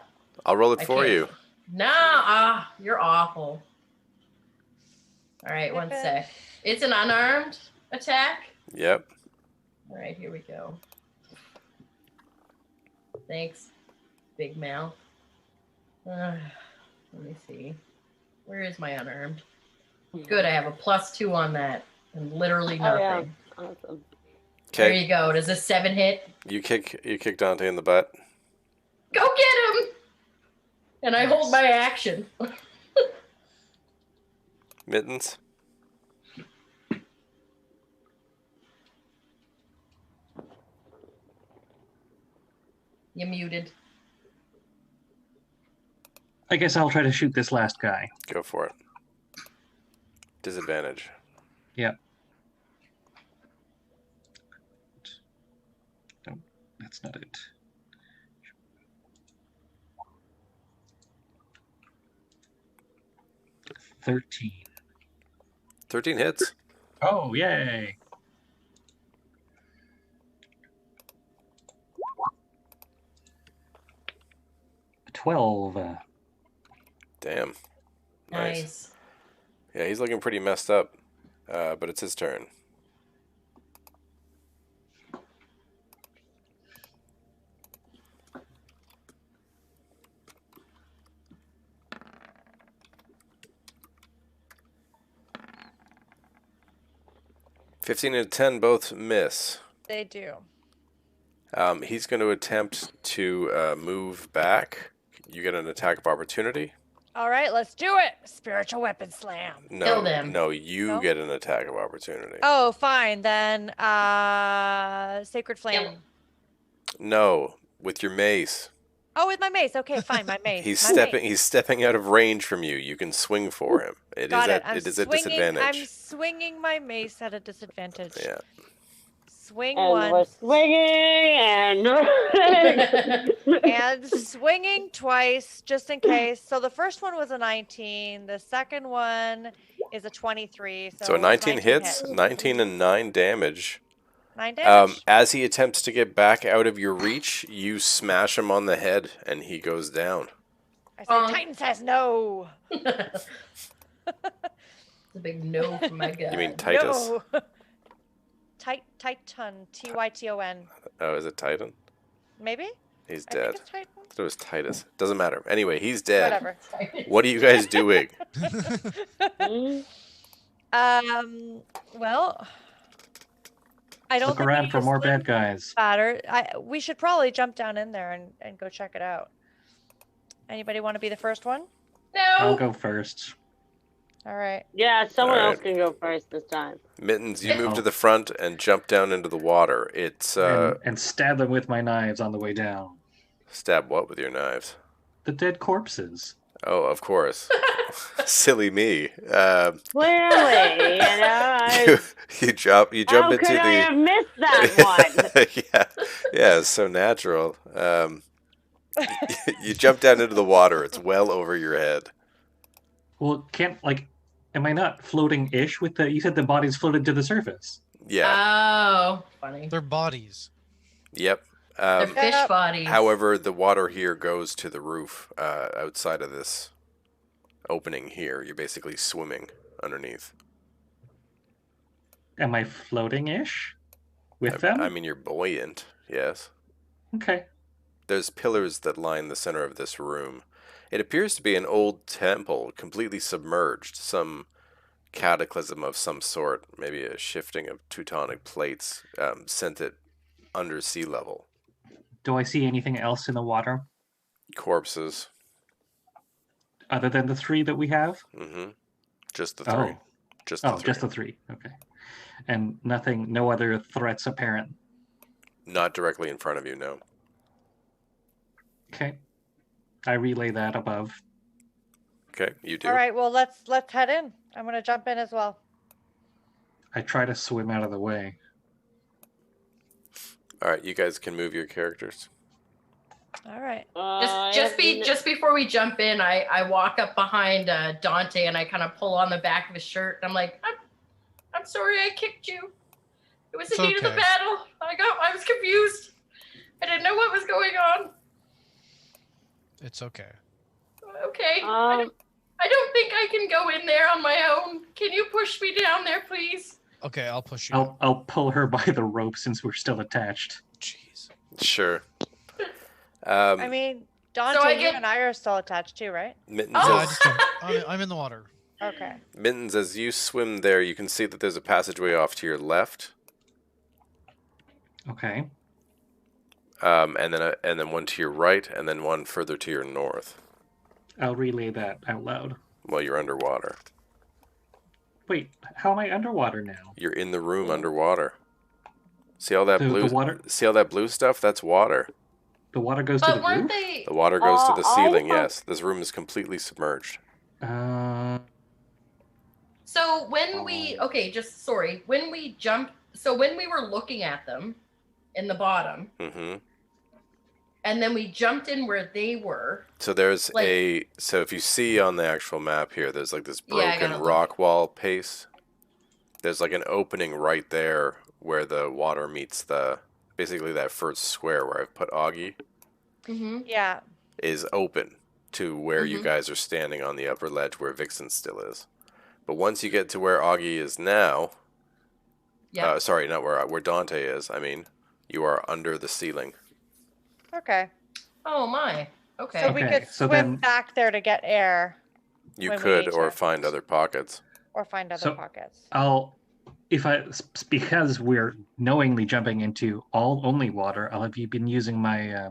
I'll roll it I for can't. you. No, you're awful. All right, one Pippin. sec. It's an unarmed attack. Yep. All right, here we go. Thanks, big mouth. Let me see. Where is my unarmed? Good, I have a +2 on that, and literally Oh, nothing. yeah. Awesome. There Okay. you go. Does a 7 hit? You kick Dante in the butt. Go get him! And I hold my action. Mittens. You muted. I guess I'll try to shoot this last guy. Go for it. Disadvantage. Yeah. No, that's not it. 13. 13 hits. Oh, yay! A 12. Damn. Nice. Nice. Yeah, he's looking pretty messed up. But it's his turn. Fifteen and 10 both miss. They do. He's going to attempt to move back. You get an attack of opportunity. All right, let's do it. Spiritual weapon slam. No, Kill them. no, you No? get an attack of opportunity. Oh, fine then. Sacred flame. No, with your mace. Oh, with my mace. Okay, fine, my mace. He's my stepping. mace. He's stepping out of range from you. You can swing for him. It Got is it. at it is at disadvantage. I'm swinging my mace at a disadvantage. Yeah. Swing And one we're swinging and and swinging twice just in case. So the first one was a 19. The second one is a 23. So 19 hits, 19 and 9 damage. 9 damage. As he attempts to get back out of your reach, you smash him on the head, and he goes down. I say, Titan says no. It's a big no from my guy. You mean Titus? No. Titan. Tyton. Oh, is it Titan? Maybe? He's I dead. think it's Titan. I thought it was Titus. Doesn't matter. Anyway, he's dead. Whatever. What are you guys doing? Well, I don't Look think we around need for to more sling bad guys. batter. We should probably jump down in there and go check it out. Anybody want to be the first one? I'll No. go first. All right. yeah, someone Alright. else can go first this time. Mittens, you move to the front and jump down into the water. It's And stab them with my knives on the way down. stab what with your knives? The dead corpses. Oh, of course. Silly me. Clearly, You jump how into could I the have missed that one? yeah, it's so natural. You jump down into the water. It's well over your head. Well, am I not floating-ish with the? You said the body's floated to the surface. Yeah. Oh, funny. Their bodies. Yep. They're fish Yep. bodies. However, the water here goes to the roof outside of this opening here. You're basically swimming underneath. Am I floating-ish with them? I mean, you're buoyant, yes. Okay. There's pillars that line the center of this room. It appears to be an old temple, completely submerged. Some cataclysm of some sort, maybe a shifting of tectonic plates, sent it under sea level. Do I see anything else in the water Corpses. other than the 3 that we have? Mm-hmm. Just the 3. Oh. Just the 3. Just the 3. Okay. And nothing, no other threats apparent. Not directly in front of you, no. Okay. I relay that above. Okay, you do. All right, well let's head in. I'm gonna jump in as well. I try to swim out of the way. All right, you guys can move your characters. All right. Just before we jump in, I walk up behind Dante and I kind of pull on the back of his shirt and I'm like, I'm sorry I kicked you. It was the It's heat of the okay. battle. I was confused. I didn't know what was going on. It's okay. Okay. I don't think I can go in there on my own. Can you push me down there, please? Okay, I'll push you. I'll pull her by the rope since we're still attached. Jeez. Sure. I mean, Dante, I you get- and I are still attached too, right? Mittens, Yeah, I as, just jumped. I'm in the water. Okay. Mittens, as you swim there, you can see that there's a passageway off to your left, Okay. and then one to your right, and then one further to your north. I'll relay that out loud. While you're underwater. Wait, how am I underwater now? You're in the room underwater. See all that The blue? water- See all that blue stuff? That's water. The water goes to But the weren't roof? they? The water goes to the ceiling. I- Yes, this room is completely submerged. So when we when we jumped, so when we were looking at them in the bottom, Mm-hmm. and then we jumped in where they were. So there's Like- so if you see on the actual map here, there's like this Yeah, I broken gotta look. rock wall pace. There's like an opening right there where the water meets basically that first square where I've put Augie Mm-hmm. Yeah. is open to where you Mhm. guys are standing on the upper ledge where Vixen still is. But once you get to where Augie is now, Yeah. sorry, not where Dante is. I mean, you are under the ceiling. Okay. Oh my. Okay. So we Okay, could so swim then- back there to get air You When we could, need or to. find other pockets. or find other So- pockets. Because we're knowingly jumping into only water, I'll have you been using my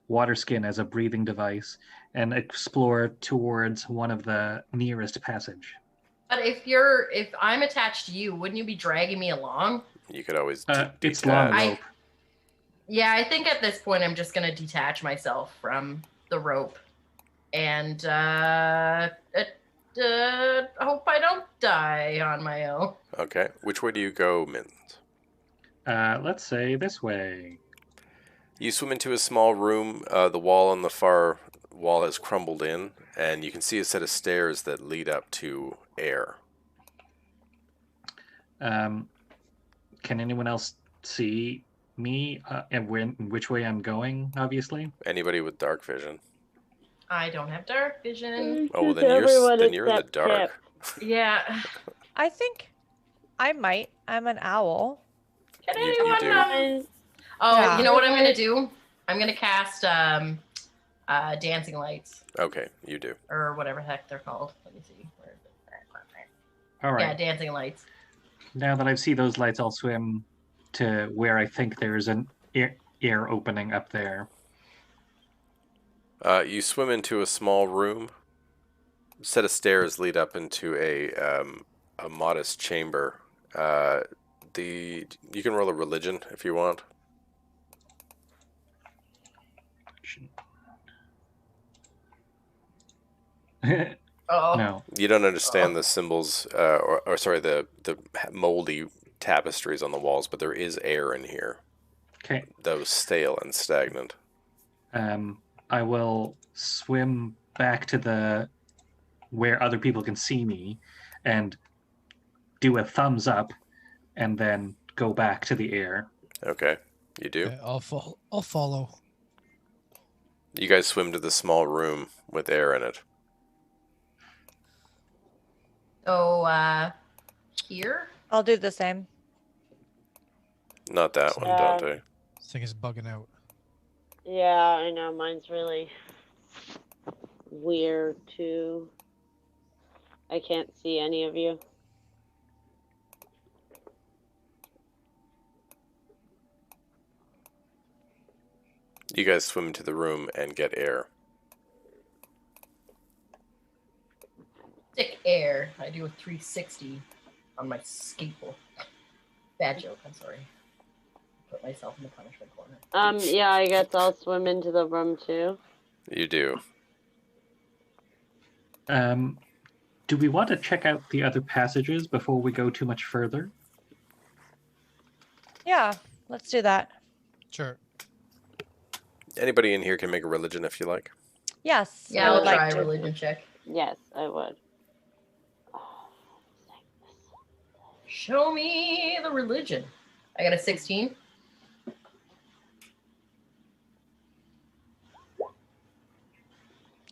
water skin as a breathing device and explore towards one of the nearest passage. But if I'm attached to you, wouldn't you be dragging me along? You could always It's long detach. rope. Yeah, I think at this point I'm just gonna detach myself from the rope, and hope I don't die on my own. Okay, which way do you go, Mittens? Let's say this way. You swim into a small room. The wall on the far wall has crumbled in, and you can see a set of stairs that lead up to air. Can anyone else see me and which way I'm going? Obviously. Anybody with dark vision? I don't have dark vision. Oh, well, Just then everyone you're in the except dark. Pip. Yeah. I think I might. I'm an owl. Can You anyone? do. Oh, Yeah. you know what I'm gonna do? I'm gonna cast dancing lights Okay, you do. or whatever the heck they're called. Let me see. Where is it? All right. Yeah, dancing lights. Now that I see those lights, I'll swim to where I think there's an air opening up there. You swim into a small room. A set of stairs lead up into a modest chamber. You can roll a religion if you want. Oh. No. You don't understand the symbols, or sorry, the moldy tapestries on the walls, but there is air in here, Okay. though stale and stagnant. I will swim back to the where other people can see me and do a thumbs up and then go back to the air. Okay, you do. Okay, I'll follow. You guys swim to the small room with air in it. Oh, here? I'll do the same. Not that one, Yeah. Dante. This thing is bugging out. Yeah, I know. Mine's really weird too. I can't see any of you. You guys swim into the room and get air. Thick air. I do a 360 on my skateboard. Bad joke, I'm sorry. Put myself in the punishment corner. Yeah, I guess I'll swim into the room too. You do. Do we want to check out the other passages before we go too much further? Yeah, let's do that. Sure. Anybody in here can make a religion if you like. Yes. Yeah, I would I'll like try a to. religion check. Yes, I would. Show me the religion. I got a 16.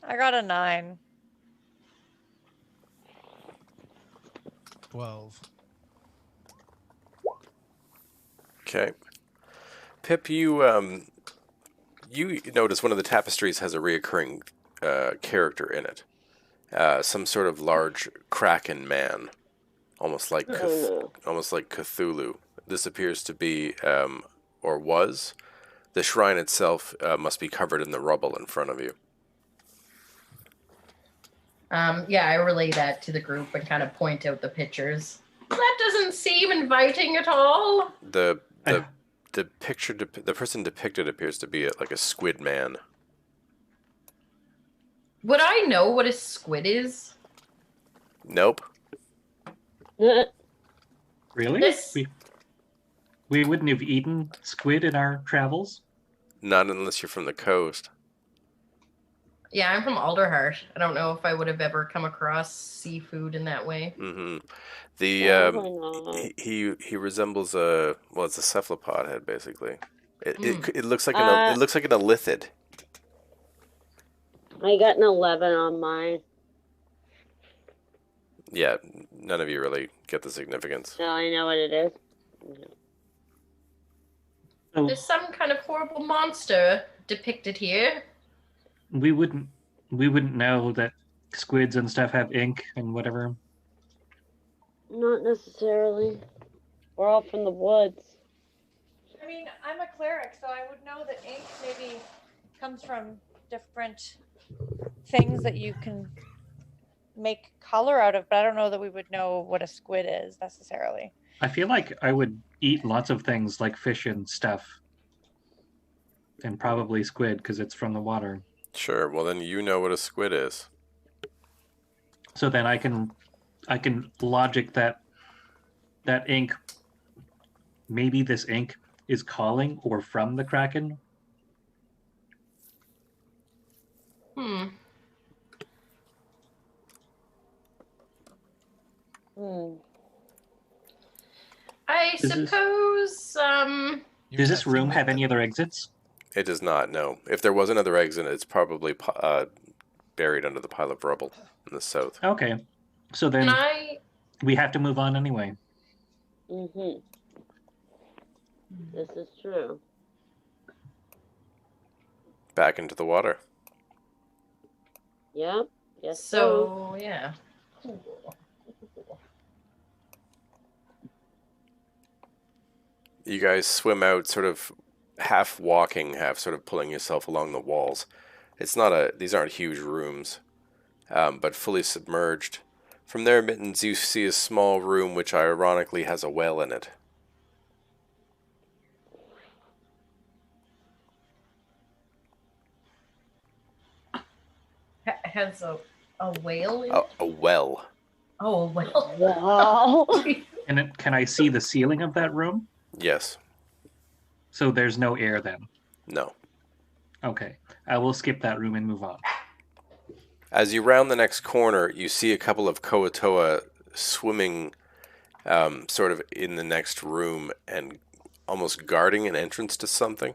I got a 9. 12. Okay. Pip, you notice one of the tapestries has a reoccurring character in it. Some sort of large kraken man, almost like Cthulhu. This appears to be, or was, the shrine itself must be covered in the rubble in front of you. Yeah, I relay that to the group and kind of point out the pictures. That doesn't seem inviting at all. The picture, the person depicted appears to be like a squid man. Would I know what a squid is? Nope. Really? This- We wouldn't have eaten squid in our travels? Not unless you're from the coast. Yeah, I'm from Alderheart. I don't know if I would have ever come across seafood in that way. Mm-hmm. The Probably not. he resembles it's a cephalopod head basically. Mm. It looks like it looks like an elithid. I got an 11 on mine. Yeah, none of you really get the significance. So I know what it is. So There's some kind of horrible monster depicted here. we wouldn't know that squids and stuff have ink and whatever. Not necessarily. We're all from the woods. I mean, I'm a cleric, so I would know that ink maybe comes from different things that you can make color out of, but I don't know that we would know what a squid is necessarily. I feel like I would eat lots of things like fish and stuff. And probably squid because it's from the water. Sure. Well, then you know what a squid is. So then I can logic that ink, maybe this ink is calling or from the Kraken. Hmm. I This is- suppose, Does this room have any other exits? It does not. No. If there was another exit, it's probably buried under the pile of rubble in the south. Okay. So can then I... we have to move on anyway. Mm-hmm. This is true. Back into the water. Yep. Yes. So, yeah. You guys swim out, sort of half walking, half sort of pulling yourself along the walls. These aren't huge rooms, but fully submerged. From their mittens, you see a small room which ironically has a well in it. Has a whale in it? A well. Oh, a whale. Wow. And can I see the ceiling of that room? Yes. So there's no air then. No. Okay, I will skip that room and move on. As you round the next corner, you see a couple of Kuo-Toa swimming sort of in the next room and almost guarding an entrance to something.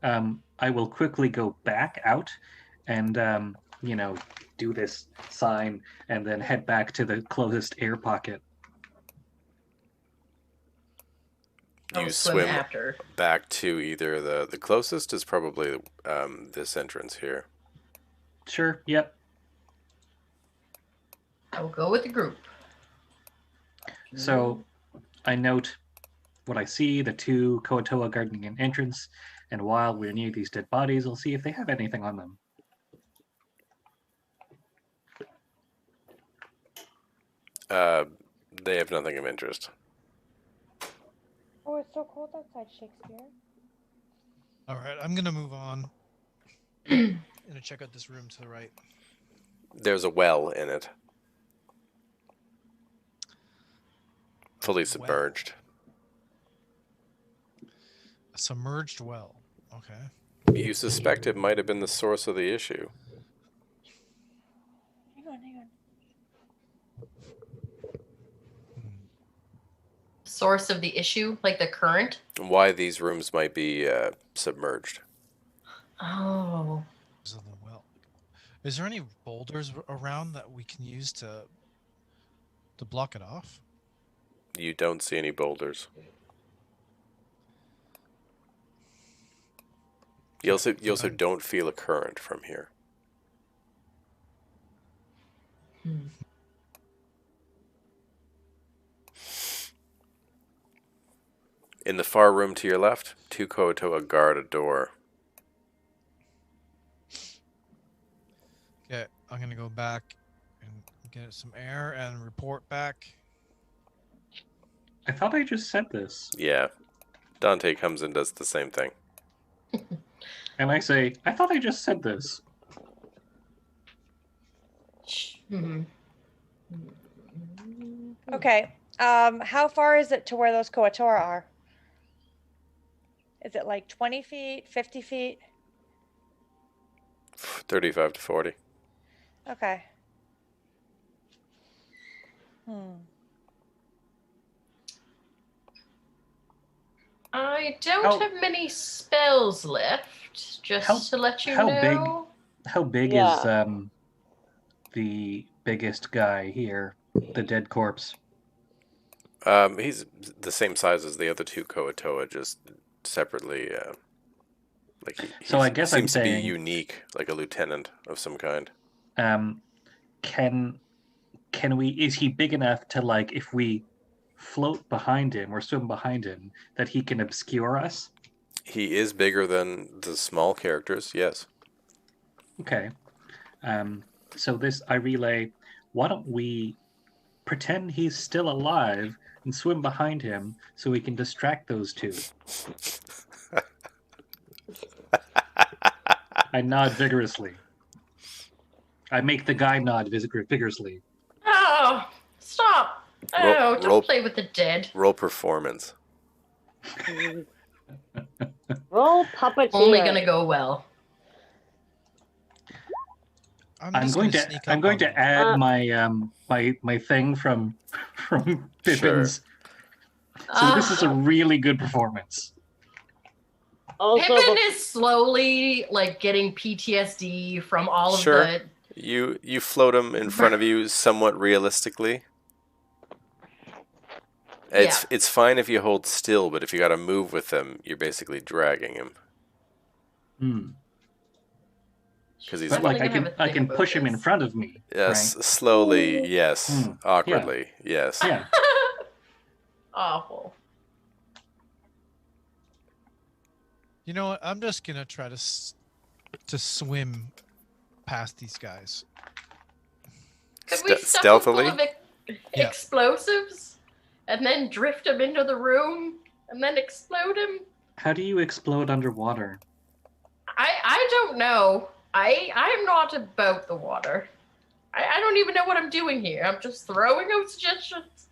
I will quickly go back out and, do this sign and then head back to the closest air pocket. You swim swim after. back to either the closest is probably this entrance here. Sure, yep. I will go with the group. So I note what I see, the two Kuo-Toa guarding an entrance, and while we're near these dead bodies, I'll see if they have anything on them. They have nothing of interest. Oh, it's so cold outside, Shakespeare. All right, I'm gonna move on. I'm gonna check out this room to the right. There's a well in it. Fully Well. submerged. A submerged well. Okay. You suspect it might have been the source of the issue. Hang on. Source of the issue, like the current. Why these rooms might be submerged. Oh. Because of the well. Is there any boulders around that we can use to block it off? You don't see any boulders. You also don't feel a current from here. In the far room to your left, two Kuo-Toa guard a door. Okay, I'm gonna go back and get some air and report back. I thought I just said this. Yeah. Dante comes and does the same thing. And I say, I thought I just said this. Okay. How far is it to where those Kuo-Toa are? Is it like 20 feet, 50 feet? 35 to 40. Okay. I don't How- have many spells left, just to let you know. How big Yeah. is the biggest guy here? The dead corpse. He's the same size as the other two Kuo-Toa, just separately. So I guess I'm seems to be saying- unique, like a lieutenant of some kind. Can we? Is he big enough to, like, if we float behind him or swim behind him, that he can obscure us? He is bigger than the small characters, yes. Okay. So this I relay. Why don't we pretend he's still alive and swim behind him so we can distract those two? I nod vigorously. I make the guy nod vigorously. Oh, stop. Roll- Oh, don't roll- play with the dead. Roll performance. Roll puppeteer. Only gonna go well. I'm I'm just going gonna to sneak I'm up going on to them. add my thing from Pippin's. So this is a really good performance. Also, Pippin is slowly like getting PTSD from all of Sure. the. You float him in front of you somewhat realistically. It's fine if you hold still, but if you got to move with him, you're basically dragging him Hmm. because he's But like Definitely gonna have a I thing can about push him in this. front of me. yes, slowly, yes, Hmm. awkwardly, yes. Right? Yeah. Awful. You know what? I'm just gonna try to swim past these guys. Could we stuff stealthily? them full of Yeah. explosives and then drift him into the room and then explode him? How do you explode underwater? I don't know. I'm not about the water. I don't even know what I'm doing here. I'm just throwing out suggestions.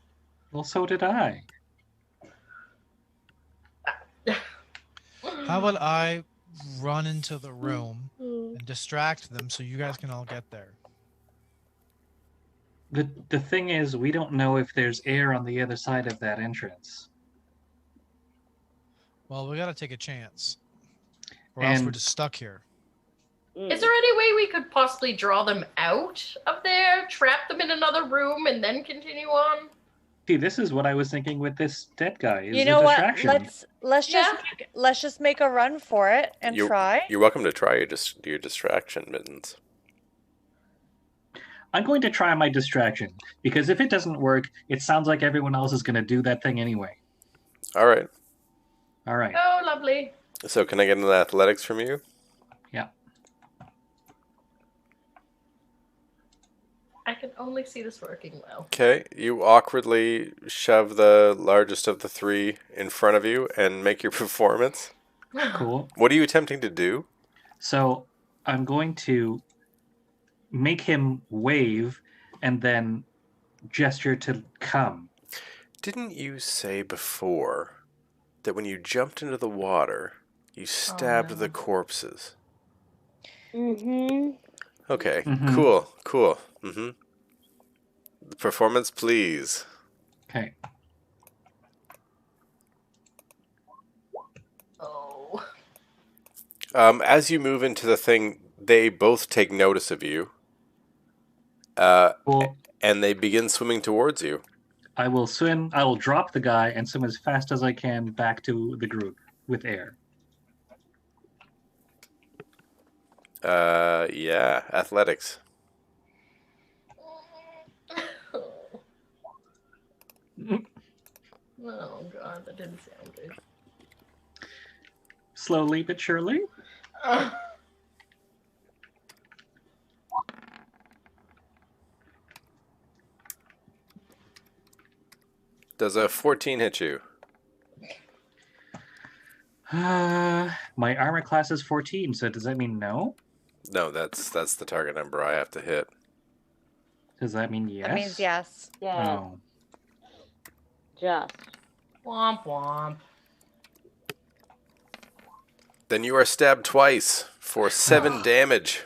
Well, so did I. How about I run into the room and distract them so you guys can all get there. The thing is, we don't know if there's air on the other side of that entrance. Well, we gotta take a chance, or else we're And- just stuck here. Is there any way we could possibly draw them out of there, trap them in another room, and then continue on? See, this is what I was thinking with this dead guy. Is You a know what? distraction. Let's just make a run for it and try. You're welcome to try your distraction, Mittens. I'm going to try my distraction because if it doesn't work, it sounds like everyone else is going to do that thing anyway. All right. All right. Oh, lovely. So can I get an athletics from you? Yeah. I can only see this working well. Okay. You awkwardly shove the largest of the three in front of you and make your performance. Cool. What are you attempting to do? So I'm going to make him wave and then gesture to come. Didn't you say before that when you jumped into the water, you stabbed the corpses? Mm-hmm. Okay. Mhm. Cool. Mm-hmm. Performance, please. Okay. Oh. As you move into the thing, they both take notice of you. Cool. And they begin swimming towards you. I will swim. I will drop the guy and swim as fast as I can back to the group with air. Yeah, athletics. Oh god, that didn't sound good. Slowly but surely. Does a 14 hit you? My armor class is 14, so does that mean no? No, that's the target number I have to hit. Does that mean yes? That means yes. Yeah, Oh. just. Womp womp. Then you are stabbed twice for 7 damage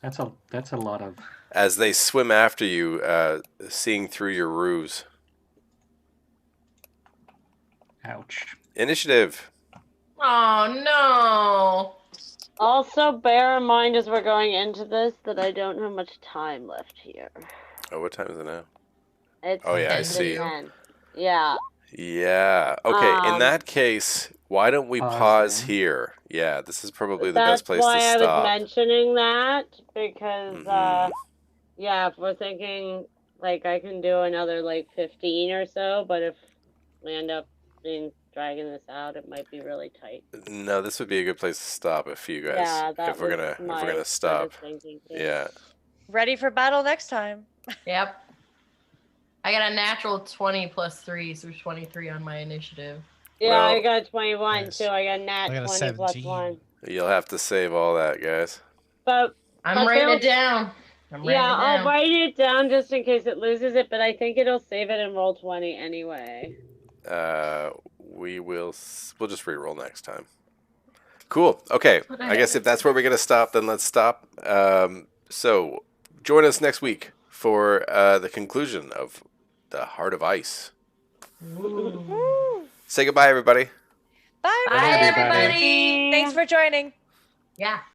That's a lot of. as they swim after you, seeing through your ruse. Ouch. Initiative. Oh no. Also, bear in mind as we're going into this that I don't have much time left here. Oh, what time is it now? It's Oh, yeah, I 10 to see. 10. Yeah. Yeah. Okay, in Um, that case, why don't we Pause pause then. here? Yeah, this is probably the That's best place why to I was stop. mentioning that because, Mhm. yeah, if we're thinking like I can do another like 15 or so, but if we end up dragging this out, it might be really tight. No, this would be a good place to stop if you guys, Yeah, that if we're was gonna my sort of stop. thinking too. Yeah. Ready for battle next time. Yep. I got a natural 20 plus 3, so 23 on my initiative. Yeah, I Well, got 21 nice. too. I got nat I got a 20 plus 17. 1. You'll have to save all that, guys. But I'm But writing they'll- it down. I'm writing yeah, it I'll down. write it down just in case it loses it, but I think it'll save it in roll 20 anyway. We'll just re-roll next time. Cool. Okay. But I guess if that's where we're gonna stop, then let's stop. So join us next week for the conclusion of the Heart of Ice. Ooh. Say goodbye, everybody. Bye, Bye, everybody. everybody. Thanks for joining. Yeah.